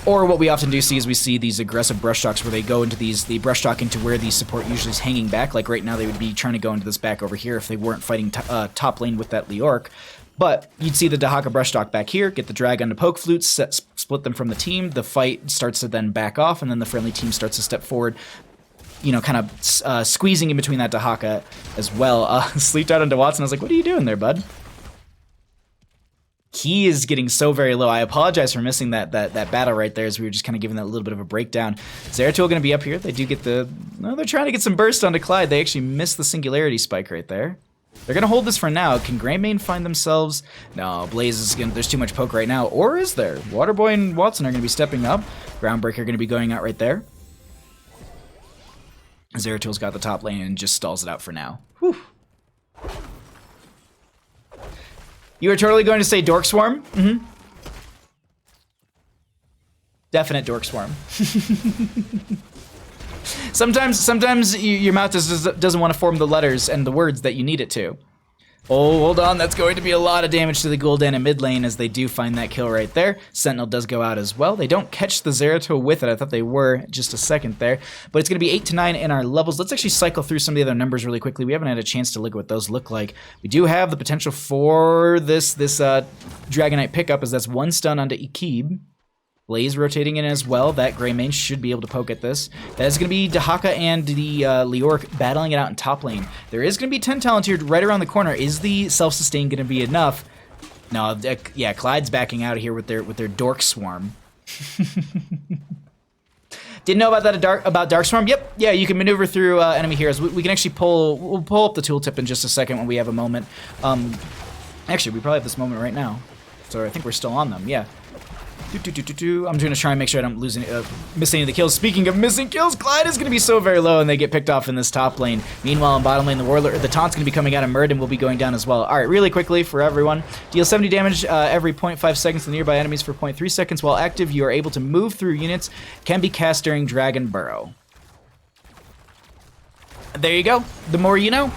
Or what we often do see is we see these aggressive brush shocks where they go into they brush shock into where the support usually is hanging back. Like right now they would be trying to go into this back over here if they weren't fighting top lane with that Leoric. But you'd see the Dahaka brush shock back here, get the drag onto poke flutes, split them from the team. The fight starts to then back off, and then the friendly team starts to step forward, you know, kind of squeezing in between that Dahaka as well. Sleeped out onto Watson. I was like, what are you doing there, bud? He is getting so very low. I apologize for missing that battle right there, as we were just kind of giving that a little bit of a breakdown. Zeratul going to be up here. They do get they're trying to get some burst onto Clyde. They actually missed the singularity spike right there. They're going to hold this for now. Can Greymane find themselves? No, Blaze is there's too much poke right now. Or is there? Waterboy and Watson are going to be stepping up. Groundbreaker going to be going out right there. Zeratul's got the top lane and just stalls it out for now. Whew. You are totally going to say Dork Swarm? Mm-hmm. Definite Dork Swarm. Sometimes your mouth doesn't want to form the letters and the words that you need it to. Oh, hold on. That's going to be a lot of damage to the Gul'dan in mid lane as they do find that kill right there. Sentinel does go out as well. They don't catch the Zeratul with it. I thought they were just a second there. But it's going to be 8 to 9 in our levels. Let's actually cycle through some of the other numbers really quickly. We haven't had a chance to look at what those look like. We do have the potential for this Dragonite pickup, as that's 1 stun onto Ikib. Blaze rotating in as well. That Greymane should be able to poke at this. That is going to be Dahaka and the Leoric battling it out in top lane. There is going to be 10 talent here right around the corner. Is the self-sustain going to be enough? No, yeah, Clyde's backing out of here with their Dork Swarm. Didn't know about that about Dark Swarm? Yep, yeah, you can maneuver through enemy heroes. We can actually we'll pull up the tooltip in just a second when we have a moment. Actually, we probably have this moment right now. So I think we're still on them, yeah. I'm just going to try and make sure I don't miss any of the kills. Speaking of missing kills, Clyde is going to be so very low, and they get picked off in this top lane. Meanwhile, in bottom lane, the taunt's going to be coming out of Murd and will be going down as well. All right, really quickly for everyone. Deal 70 damage every 0.5 seconds to nearby enemies for 0.3 seconds. While active, you are able to move through units. Can be cast during Dragon Burrow. There you go. The more you know.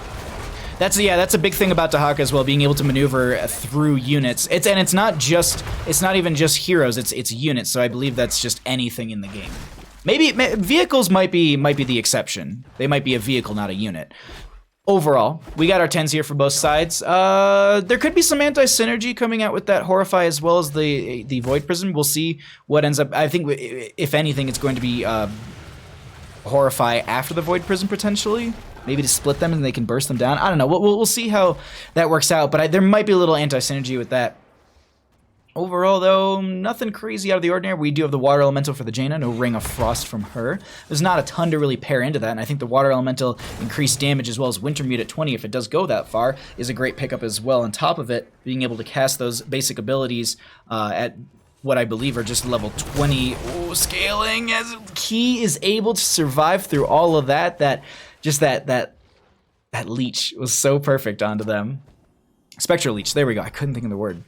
That's a big thing about Dahaka as well, being able to maneuver through units. It's not even just heroes, it's units. So I believe that's just anything in the game. Maybe vehicles might be the exception. They might be a vehicle, not a unit. Overall, we got our 10s here for both sides. There could be some anti-synergy coming out with that Horrify as well as the Void Prison. We'll see what ends up. I think if anything, it's going to be Horrify after the Void Prison potentially. Maybe to split them and they can burst them down. I don't know. We'll see how that works out, but there might be a little anti-synergy with that. Overall, though, nothing crazy out of the ordinary. We do have the Water Elemental for the Jaina, no Ring of Frost from her. There's not a ton to really pair into that, and I think the Water Elemental increased damage as well as Wintermute at 20, if it does go that far, is a great pickup as well. On top of it, being able to cast those basic abilities at what I believe are just level 20. Ooh, scaling as Key is able to survive through all of that. That leech was so perfect onto them. Spectral Leech, there we go. I couldn't think of the word.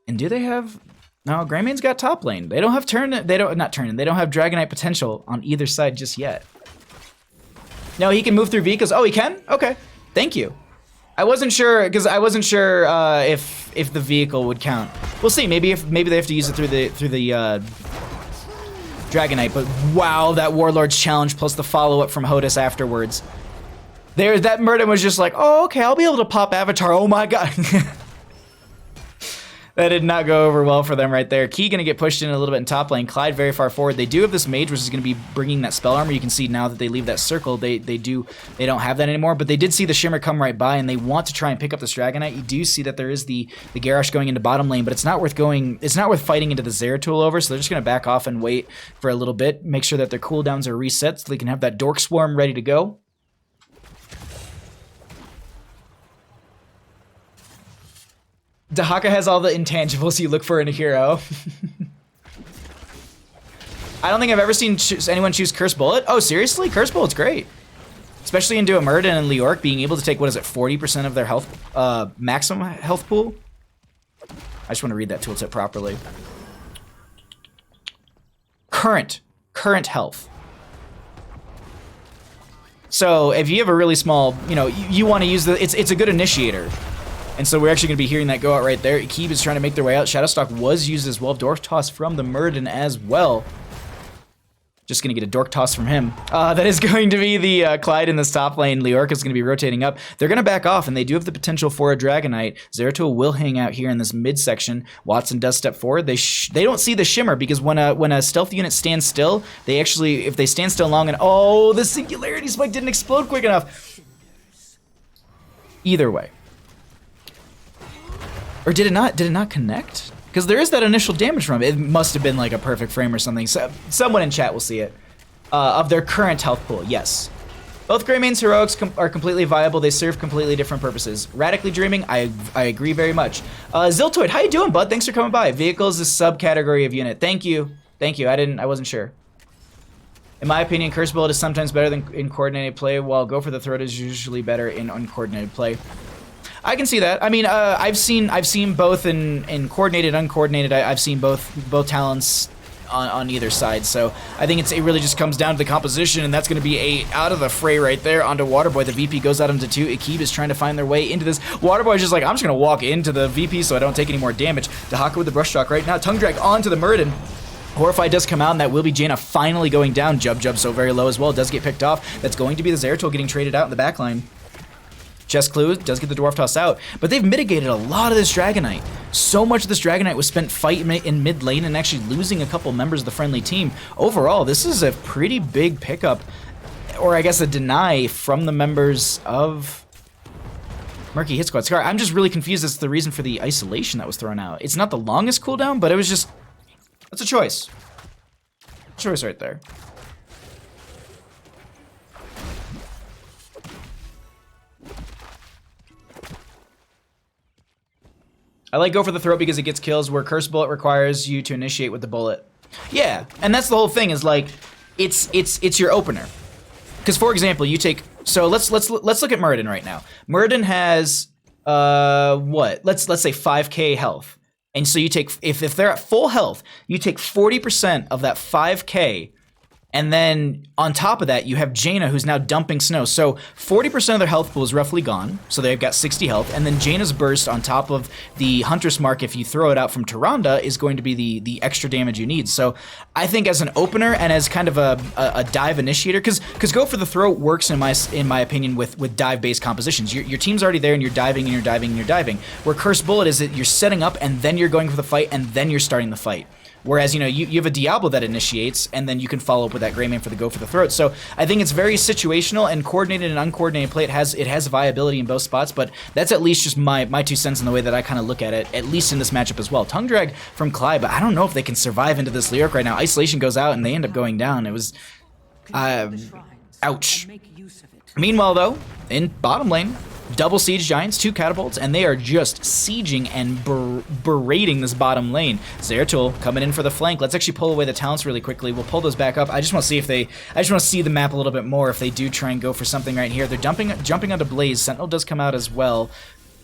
And do they have... No, Greymane's got top lane. They don't have they don't have Dragonite potential on either side just yet. No, he can move through vehicles. Oh, he can? Okay. Thank you. I wasn't sure, because I wasn't sure if the vehicle would count. We'll see. Maybe they have to use it through the Dragonite. But wow, that Warlord's challenge plus the follow-up from Hodis afterwards. That Murden was just like, oh, okay, I'll be able to pop Avatar. Oh my god. That did not go over well for them right there. Key gonna get pushed in a little bit in top lane. Clyde very far forward. They do have this mage, which is gonna be bringing that spell armor. You can see now that they leave that circle, they don't have that anymore. But they did see the shimmer come right by, and they want to try and pick up this Dragonite. You do see that there is the Garrosh going into bottom lane, but it's not worth fighting into the Zeratul over. So they're just gonna back off and wait for a little bit, make sure that their cooldowns are reset, so they can have that Dork Swarm ready to go. Dahaka has all the intangibles you look for in a hero. I don't think I've ever seen anyone choose Curse Bullet. Oh, seriously? Curse Bullet's great. Especially into a Murden and Leoric being able to take, what is it, 40% of their health, maximum health pool? I just want to read that tooltip properly. Current health. So if you have a really small, you know, you want to use the, it's a good initiator. And so we're actually going to be hearing that go out right there. Keeb is trying to make their way out. Shadowstalk was used as well. Dork Toss from the Murden as well. Just going to get a Dork Toss from him. That is going to be the Clyde in this top lane. Leoric is going to be rotating up. They're going to back off, and they do have the potential for a Dragonite. Zeratul will hang out here in this midsection. Watson does step forward. They don't see the Shimmer, because when a stealth unit stands still, they actually, if they stand still long and, oh, the Singularity Spike didn't explode quick enough. Either way. Or did it not? Did it not connect? Because there is that initial damage from it. It must have been like a perfect frame or something. So, someone in chat will see it. Of their current health pool, yes. Both Greymane's Heroics are completely viable. They serve completely different purposes. Radically Dreaming, I agree very much. Ziltoid, how you doing, bud? Thanks for coming by. Vehicles is a subcategory of unit. Thank you. Thank you. I wasn't sure. In my opinion, Curse Bullet is sometimes better than in coordinated play, while Go for the Throat is usually better in uncoordinated play. I can see that. I mean, I've seen both in coordinated, uncoordinated. I've seen both talents on either side. So I think it really just comes down to the composition, and that's going to be a out of the fray right there onto Waterboy. The VP goes out into 2. Akib is trying to find their way into this. Waterboy is just like, I'm just going to walk into the VP so I don't take any more damage. Dahaka with the brush shock right now. Tongue drag onto the Murden. Horrify does come out, and that will be Jaina finally going down. Jub so very low as well. Does get picked off. That's going to be the Zeratul getting traded out in the backline. Chest Clue does get the Dwarf Toss out, but they've mitigated a lot of this Dragonite. So much of this Dragonite was spent fighting in mid lane and actually losing a couple members of the friendly team. Overall, this is a pretty big pickup, or I guess a deny from the members of Murky Hit Squad. Scar, I'm just really confused as to the reason for the isolation that was thrown out. It's not the longest cooldown, but it was just, that's a choice. Choice right there. I like Go for the Throat because it gets kills, where Curse Bullet requires you to initiate with the bullet. Yeah, and that's the whole thing, is like, it's your opener. Because for example, you take, so let's look at Murden right now. Murden has what? Let's say 5k health. And so you take, if they're at full health, you take 40% of that 5k. And then on top of that, you have Jaina, who's now dumping snow. So 40% of their health pool is roughly gone. So they've got 60 health. And then Jaina's burst on top of the Huntress Mark, if you throw it out from Tyrande, is going to be the extra damage you need. So I think as an opener and as kind of a dive initiator, because Go for the Throat works in my opinion with dive-based compositions. Your team's already there and you're diving and you're diving and you're diving. Where Curse Bullet is that you're setting up and then you're going for the fight and then you're starting the fight. Whereas, you know, you have a Diablo that initiates, and then you can follow up with that Greymane for the Go for the Throat. So I think it's very situational, and coordinated and uncoordinated play, it has viability in both spots, but that's at least just my 2 cents in the way that I kind of look at it, at least in this matchup as well. Tongue drag from Clyde, but I don't know if they can survive into this Leoric right now. Isolation goes out, and they end up going down. It was, ouch. Meanwhile, though, in bottom lane, double siege giants, 2 catapults, and they are just sieging and berating this bottom lane. Zeratul coming in for the flank. Let's actually pull away the talents really quickly. We'll pull those back up. I just want to see if I just want to see the map a little bit more if they do try and go for something right here. They're jumping onto Blaze. Sentinel does come out as well.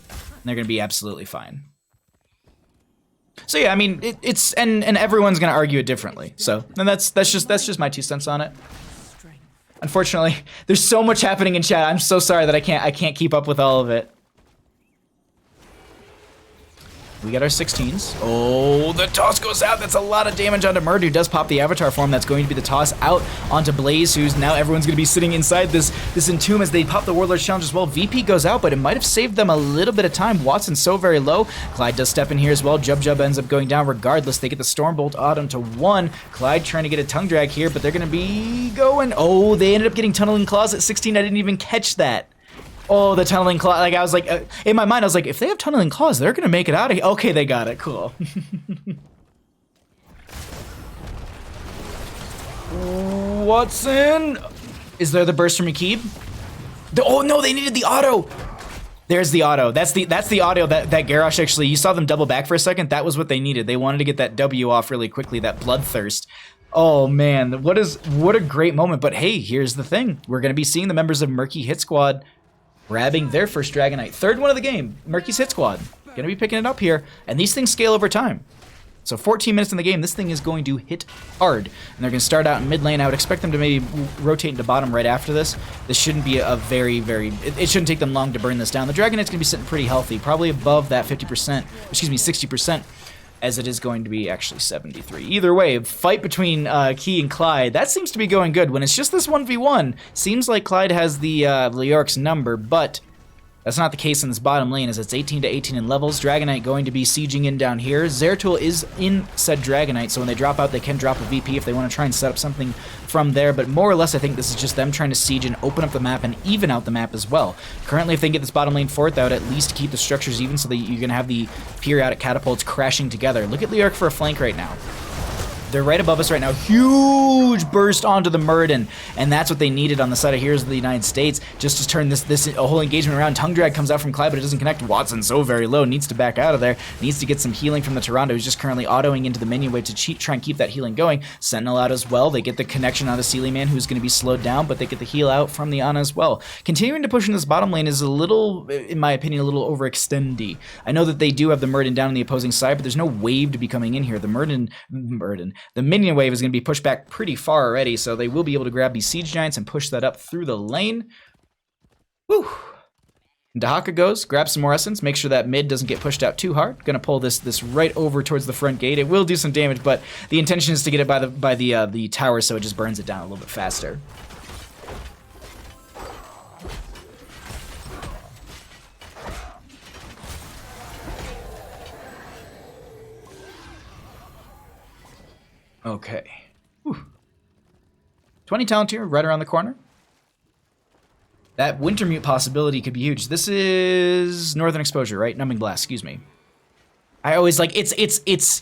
And they're going to be absolutely fine. So yeah, I mean, it's and everyone's going to argue it differently. So, and that's just my 2 cents on it. Unfortunately, there's so much happening in chat. I'm so sorry that I can't keep up with all of it. We got our 16s. Oh, the toss goes out. That's a lot of damage onto Murd, who does pop the avatar form. That's going to be the toss out onto Blaze, who's now everyone's going to be sitting inside this entomb as they pop the Warlord's Challenge as well. VP goes out, but it might have saved them a little bit of time. Watson's so very low. Clyde does step in here as well. Jub ends up going down regardless. They get the Stormbolt out onto 1. Clyde trying to get a tongue drag here, but they're going to be going. Oh, they ended up getting Tunneling Claws at 16. I didn't even catch that. Oh, the Tunneling Claw. Like, I was like, in my mind, I was like, if they have Tunneling Claws, they're going to make it out of here. Okay, they got it. Cool. Watson. Is there the burst from Akib? Oh, no, they needed the auto. There's the auto. That's the auto that Garrosh actually, you saw them double back for a second. That was what they needed. They wanted to get that W off really quickly, that Bloodthirst. Oh man, what a great moment. But hey, here's the thing. We're going to be seeing the members of Murky Hit Squad grabbing their first Dragonite. Third one of the game, Murky's Hit Squad. Going to be picking it up here. And these things scale over time. So 14 minutes in the game, this thing is going to hit hard. And they're going to start out in mid lane. I would expect them to maybe rotate into bottom right after this. This shouldn't be a it shouldn't take them long to burn this down. The Dragonite's going to be sitting pretty healthy, probably above that 50%, excuse me, 60%, as it is going to be actually 73. Either way, fight between Key and Clyde, that seems to be going good. When it's just this 1v1, seems like Clyde has the Leoric's number, but that's not the case in this bottom lane, as it's 18 to 18 in levels. Dragonite going to be sieging in down here. Zeratul is in said Dragonite, so when they drop out, they can drop a VP if they want to try and set up something from there. But more or less, I think this is just them trying to siege and open up the map and even out the map as well. Currently, if they can get this bottom lane fourth out, at least keep the structures even so that you're going to have the periodic catapults crashing together. Look at Leoric for a flank right now. They're right above us right now. Huge burst onto the Muradin, and that's what they needed on the side of Heroes of the United States, just to turn this whole engagement around. Tongue Drag comes out from Clyde, but it doesn't connect. Watson so very low, needs to back out of there, needs to get some healing from the Toronto, who's just currently autoing into the minion wave to try and keep that healing going. Sentinel out as well. They get the connection on the Sealy Man, who's going to be slowed down, but they get the heal out from the Ana as well. Continuing to push in this bottom lane is a little, in my opinion, a little overextendy. I know that they do have the Muradin down on the opposing side, but there's no wave to be coming in here. The minion wave is going to be pushed back pretty far already, so they will be able to grab these Siege Giants and push that up through the lane. Woo! And Dahaka goes, grabs some more essence, make sure that mid doesn't get pushed out too hard. Gonna pull this right over towards the front gate. It will do some damage, but the intention is to get it by the tower, so it just burns it down a little bit faster. Okay. Whew. 20 talent here, right around the corner. That Wintermute possibility could be huge. This is Northern Exposure, right? Numbing Blast, excuse me. I always like it's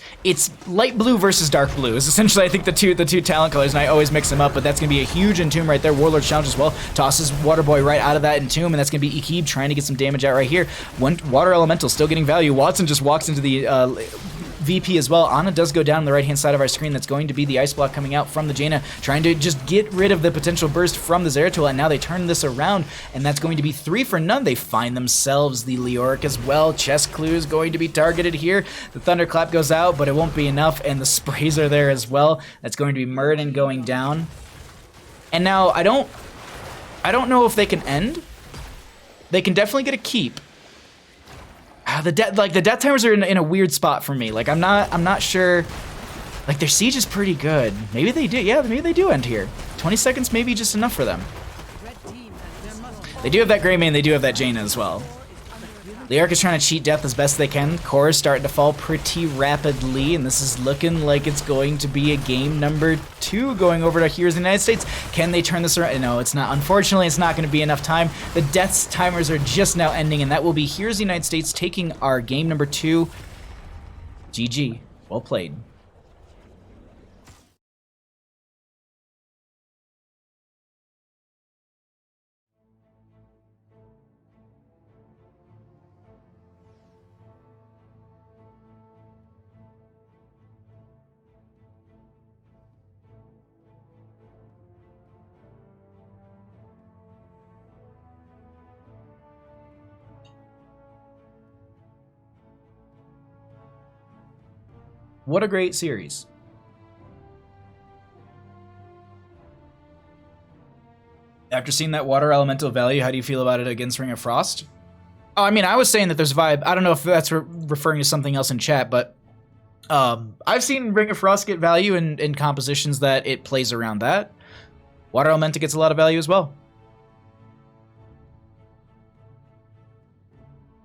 light blue versus dark blue is essentially I think the two talent colors, and I always mix them up, but that's gonna be a huge Entomb right there. Warlord's Challenge as well. Tosses Water Boy right out of that Entomb, and that's gonna be Ikib trying to get some damage out right here. Water Elemental still getting value. Watson just walks into the VP as well. Ana does go down on the right-hand side of our screen. That's going to be the Ice Block coming out from the Jaina, trying to just get rid of the potential burst from the Zeratul, and now they turn this around, and that's going to be 3 for none. They find themselves the Leoric as well. Chest Clue is going to be targeted here. The Thunderclap goes out, but it won't be enough, and the sprays are there as well. That's going to be Muradin going down. And now, I don't know if they can end. They can definitely get a keep. The death timers are in a weird spot for me. Like I'm not sure. Like their siege is pretty good. Maybe they do. Yeah, maybe they do end here. 20 seconds may be just enough for them. They do have that Grey Mane. They do have that Jaina as well. Leoric is trying to cheat death as best they can. Core is starting to fall pretty rapidly, and this is looking like it's going to be a game number 2 going over to Heroes of the United States. Can they turn this around? No, it's not. Unfortunately, it's not going to be enough time. The deaths timers are just now ending, and that will be Heroes of the United States taking our game number 2. GG. Well played. What a great series. After seeing that Water Elemental value, how do you feel about it against Ring of Frost? Oh, I mean, I was saying that there's vibe. I don't know if that's referring to something else in chat, but I've seen Ring of Frost get value in compositions that it plays around that. Water Elemental gets a lot of value as well.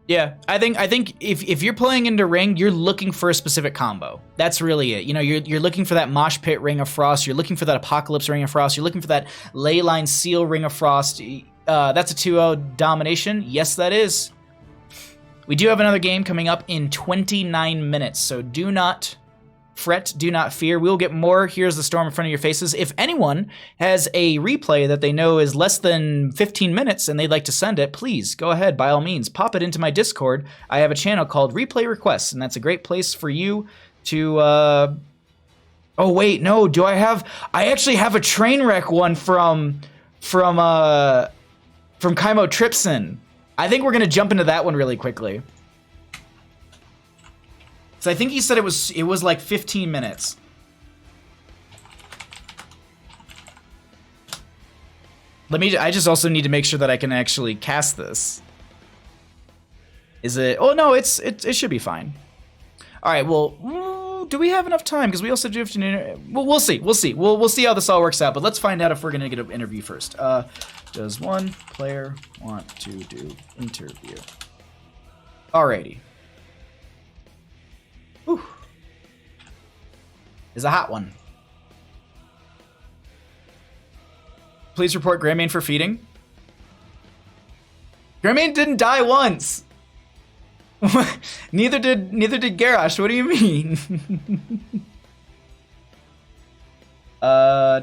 Yeah, I think if you're playing into Ring, you're looking for a specific combo. That's really it. You know, you're looking for that Mosh Pit Ring of Frost. You're looking for that Apocalypse Ring of Frost. You're looking for that Leyline Seal Ring of Frost. That's a 2-0 domination. Yes, that is. We do have another game coming up in 29 minutes, so do not fret, do not fear. We'll get more Here's the Storm in front of your faces. If anyone has a replay that they know is less than 15 minutes and they'd like to send it, please go ahead, by all means, pop it into my Discord. I have a channel called Replay Requests, and that's a great place for you to... Oh wait, no. Do I have? I actually have a train wreck one from Kaimo Tripson. I think we're gonna jump into that one really quickly. So I think he said it was like 15 minutes. I just also need to make sure that I can actually cast this. Is it? Oh no, it should be fine. All right. Well, do we have enough time? Because we also do have to. Well, we'll see. We'll see. We'll see how this all works out. But let's find out if we're gonna get an interview first. Does one player want to do interview? Alrighty. Whew. Is a hot one. Please report Grandmain for feeding. Grandmain didn't die once. neither did Garrosh. What do you mean? All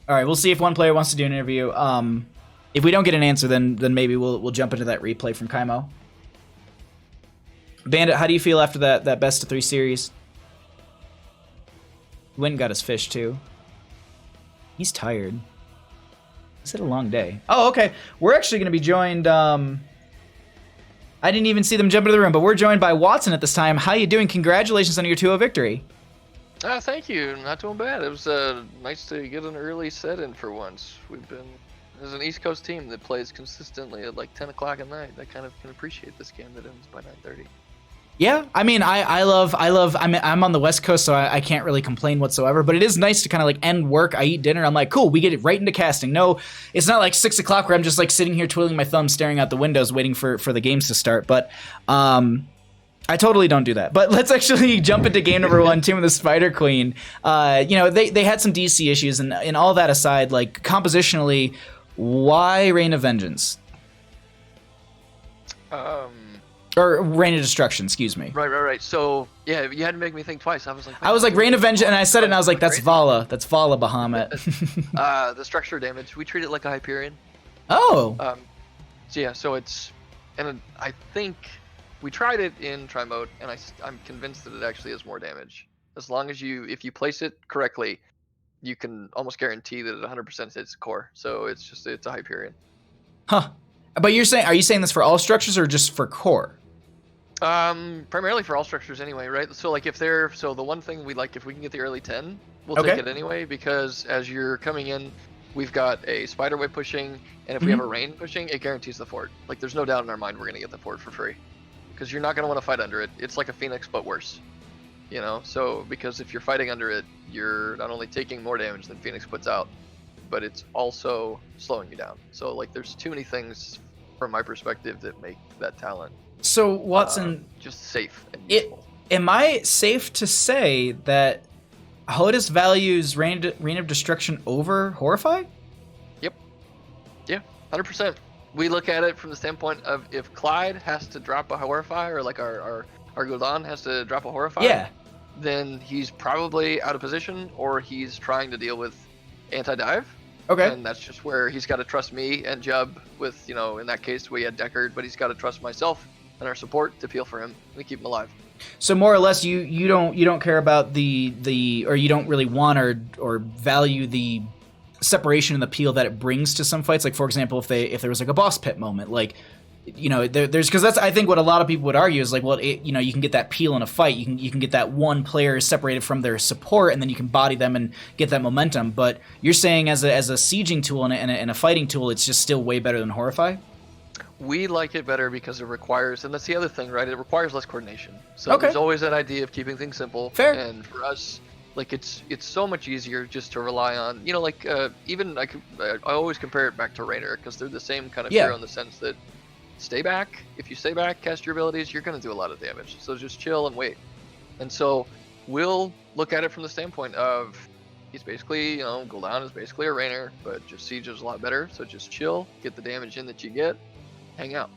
right, we'll see if one player wants to do an interview. If we don't get an answer, then maybe we'll jump into that replay from Kaimo. Bandit, how do you feel after that best of 3 series? He went and got his fish too. He's tired. It's had a long day. Oh, okay. We're actually going to be joined. I didn't even see them jump into the room, but we're joined by Watson at this time. How you doing? Congratulations on your 2-0 victory. Thank you. Not doing bad. It was nice to get an early set in for once. There's an East Coast team that plays consistently at like 10 o'clock at night. I kind of can appreciate this game that ends by 9:30. Yeah, I mean, I'm on the West Coast, so I can't really complain whatsoever, but it is nice to kind of like end work, I eat dinner, I'm like, cool, we get it right into casting. No, it's not like 6 o'clock where I'm just like sitting here twiddling my thumbs, staring out the windows, waiting for the games to start, but I totally don't do that. But let's actually jump into game number 1, Team of the Spider Queen. They had some DC issues, and all that aside, like compositionally, why Reign of Vengeance? Or Reign of Destruction, excuse me. Right. So, yeah, you had to make me think twice. I was like, Reign of Vengeance, and I said it, and I was like, that's Vala. That's Vala Bahamut. The structure damage, we treat it like a Hyperion. Oh. So it's, and I think we tried it in Tri-Mode, and I'm convinced that it actually has more damage. As long as if you place it correctly, you can almost guarantee that it 100% hits core. So it's a Hyperion. Huh. But are you saying this for all structures or just for core? Primarily for all structures anyway, right? So like so the one thing we like, if we can get the early 10, we'll take it anyway, because as you're coming in, we've got a Spiderweb pushing, and if we have a Rain pushing, it guarantees the fort. Like there's no doubt in our mind we're going to get the fort for free, because you're not going to want to fight under it. It's like a Phoenix, but worse, so because if you're fighting under it, you're not only taking more damage than Phoenix puts out, but it's also slowing you down. So like there's too many things from my perspective that make that talent so Watson just safe and useful. Am I safe to say that HOTUS values Reign of Destruction over Horrify? Yep. Yeah, 100%. We look at it from the standpoint of if Clyde has to drop a Horrify, or like our Gul'dan has to drop a Horrify, then he's probably out of position, or he's trying to deal with anti-dive. Okay. And that's just where he's got to trust me and Jub with, in that case we had Deckard, but he's got to trust myself and our support to peel for him and keep him alive. So more or less, you don't care about the or you don't really want or value the separation and the peel that it brings to some fights. Like for example, if there was like a boss pit moment, like there's because that's I think what a lot of people would argue is like, well, you can get that peel in a fight, you can get that one player separated from their support, and then you can body them and get that momentum. But you're saying as a sieging tool and a fighting tool, it's just still way better than Horrify? We like it better because it requires, and that's the other thing, right? It requires less coordination. So there's always that idea of keeping things simple. Fair. And for us, like it's so much easier just to rely on, even I always compare it back to Raynor, because they're the same kind of hero in the sense that stay back. If you stay back, cast your abilities, you're going to do a lot of damage. So just chill and wait. And so we'll look at it from the standpoint of he's basically, Gul'dan is basically a Raynor, but just Siege is a lot better. So just chill, get the damage in that you get, hang out.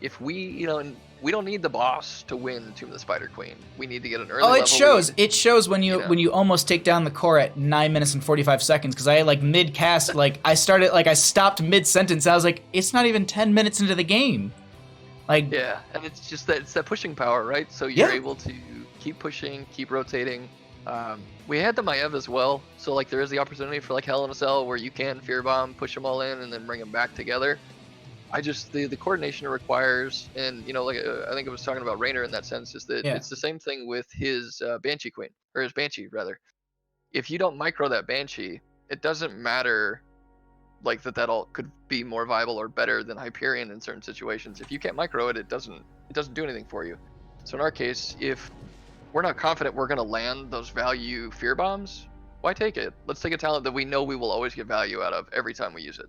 If we, and we don't need the boss to win Tomb of the Spider Queen. We need to get an early level. It shows. It shows when you almost take down the core at 9 minutes and 45 seconds. Because I like mid cast, I stopped mid sentence. I was like, it's not even 10 minutes into the game. Like, Yeah, and it's just that it's that pushing power, right? So you're Yeah. able to keep pushing, keep rotating. We had the Maiev as well, so like there is the opportunity for like Hell in a Cell where you can fear bomb, push them all in, and then bring them back together. I just the coordination it requires, and like I think I was talking about Raynor in that sense, is that Yeah. it's the same thing with his Banshee Queen or his Banshee rather. If you don't micro that Banshee, it doesn't matter like that all could be more viable or better than Hyperion in certain situations. If you can't micro it, it doesn't do anything for you. So in our case, if we're not confident we're going to land those value fear bombs, why take it? Let's take a talent that we know we will always get value out of every time we use it.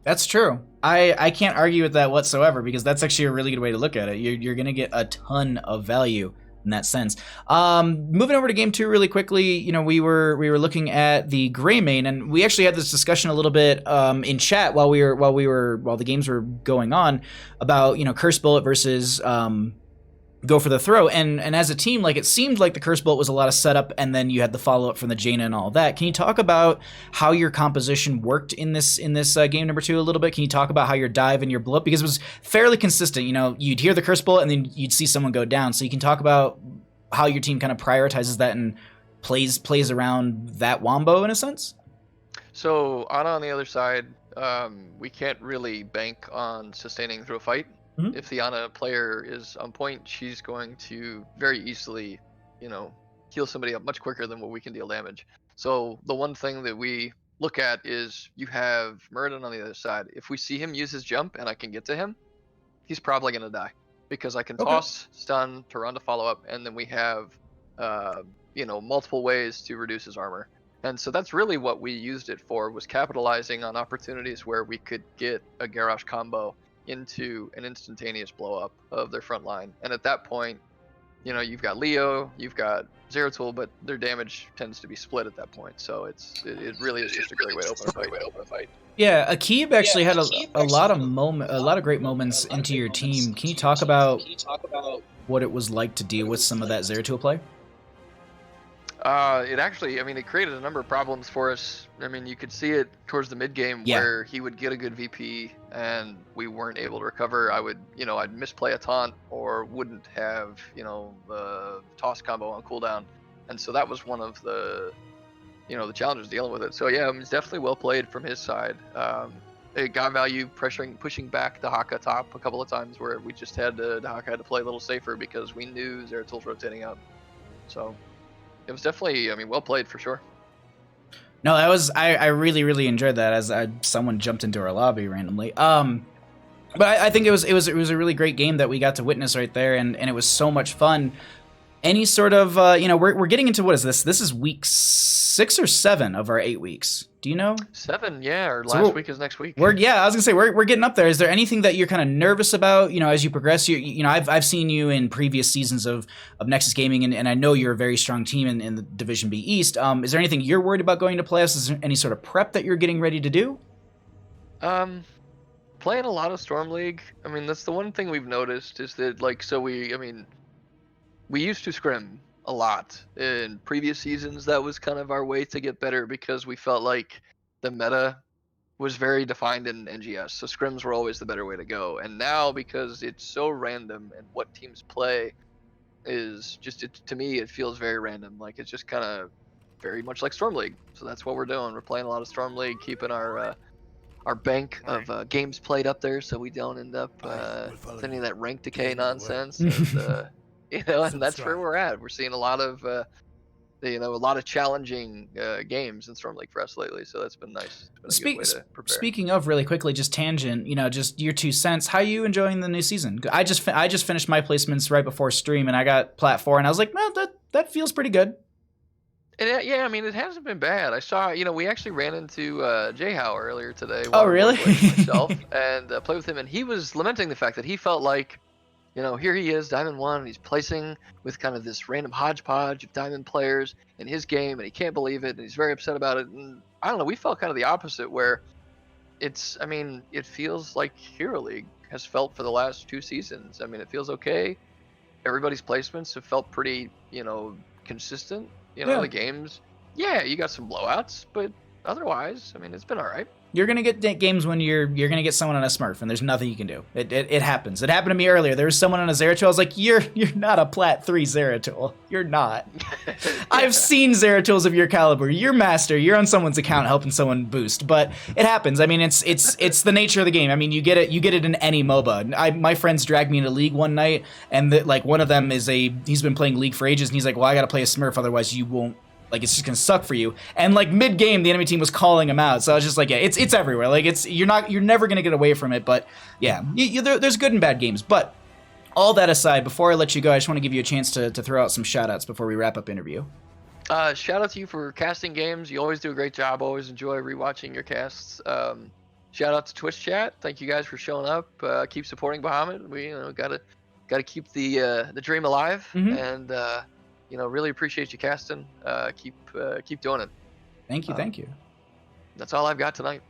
That's true. I can't argue with that whatsoever, because that's actually a really good way to look at it. You're going to get a ton of value in that sense. Moving over to game 2 really quickly, we were looking at the Gray main, and we actually had this discussion a little bit in chat while the games were going on about Curse Bullet versus Go for the Throw, and as a team, like, it seemed like the Curse Bullet was a lot of setup, and then you had the follow up from the Jaina and all that. Can you talk about how your composition worked in this game number 2 a little bit? Can you talk about how your dive and your blow up, because it was fairly consistent. You'd hear the Curse Bullet and then you'd see someone go down. So you can talk about how your team kind of prioritizes that and plays around that wombo in a sense. So Ana on the other side, we can't really bank on sustaining through a fight. Mhm. If the Ana player is on point, she's going to very easily, heal somebody up much quicker than what we can deal damage. So the one thing that we look at is you have Muradin on the other side. If we see him use his jump and I can get to him, he's probably going to die because I can Okay. toss, stun, to run to follow up, and then we have, multiple ways to reduce his armor. And so that's really what we used it for, was capitalizing on opportunities where we could get a Garrosh combo into an instantaneous blow up of their front line. And at that point, you've got Leo, you've got Zeratul, but their damage tends to be split at that point. So it really is just a great way to open a fight. Yeah, Akib actually had a lot of great moments into your team. Can you talk about what it was like to deal with some of that Zeratul play? It actually, it created a number of problems for us. You could see it towards the mid game where he would get a good VP and we weren't able to recover. I'd misplay a taunt or wouldn't have, the toss combo on cooldown. And so that was one of the, the challenges dealing with it. So yeah, it's definitely well played from his side. It got value pushing back the Haka top a couple of times where we just had the Haka had to play a little safer because we knew Zeratul's rotating out. So it was definitely, well played for sure. No, that was I really, really enjoyed that as someone jumped into our lobby randomly. But I think it was a really great game that we got to witness right there, and it was so much fun. Any sort of we're getting into, what is this? This is week 6 or 7 of our 8 weeks. Do you know? 7, yeah. Or last week is next week. I was gonna say we're getting up there. Is there anything that you're kind of nervous about? As you progress. I've seen you in previous seasons of Nexus Gaming, and I know you're a very strong team in the Division B East. Is there anything you're worried about going to playoffs? Is there any sort of prep that you're getting ready to do? Playing a lot of Storm League. That's the one thing we've noticed is that we used to scrim a lot in previous seasons. That was kind of our way to get better because we felt like the meta was very defined in NGS. So scrims were always the better way to go. And now, because it's so random and what teams play is just, to me, it feels very random. Like, it's just kind of very much like Storm League. So that's what we're doing. We're playing a lot of Storm League, keeping our bank of games played up there so we don't end up with any of that rank decay nonsense. And that's where we're at. We're seeing a lot of challenging games in Storm League for us lately, so that's been nice. It's been a good way to prepare. Speaking of, really quickly, just tangent, just your 2 cents. How are you enjoying the new season? I just finished my placements right before stream, and I got plat 4, and I was like, well, that feels pretty good. And it hasn't been bad. I saw, we actually ran into Jayhow earlier today. Oh, really? Myself and played with him, and he was lamenting the fact that he felt like, here he is, Diamond 1, and he's placing with kind of this random hodgepodge of Diamond players in his game, and he can't believe it, and he's very upset about it. And I don't know, we felt kind of the opposite, where it feels like Hero League has felt for the last 2 seasons. It feels okay. Everybody's placements have felt pretty, consistent. The games, you got some blowouts, but otherwise, I mean, it's been all right. You're gonna get games when you're gonna get someone on a Smurf, and there's nothing you can do. It happens. It happened to me earlier. There was someone on a Zeratul. I was like, you're not a Plat 3 Zeratul. You're not. Yeah. I've seen Zeratuls of your caliber. You're master. You're on someone's account helping someone boost, but it happens. I mean, it's the nature of the game. I mean, you get it in any MOBA. My friends dragged me into League one night, and one of them he's been playing League for ages, and he's like, well, I gotta play a Smurf, otherwise you won't. Like, it's just gonna suck for you. And like mid-game, the enemy team was calling him out. So I was just like, yeah, it's everywhere. Like, you're never gonna get away from it. But yeah, there's good and bad games. But all that aside, before I let you go, I just want to give you a chance to throw out some shout-outs before we wrap up interview. Shout out to you for casting games. You always do a great job. Always enjoy rewatching your casts. Shout out to Twitch chat. Thank you guys for showing up. Keep supporting Bahamut. We gotta keep the dream alive. Mm-hmm. And really appreciate you casting. Keep doing it. Thank you. That's all I've got tonight.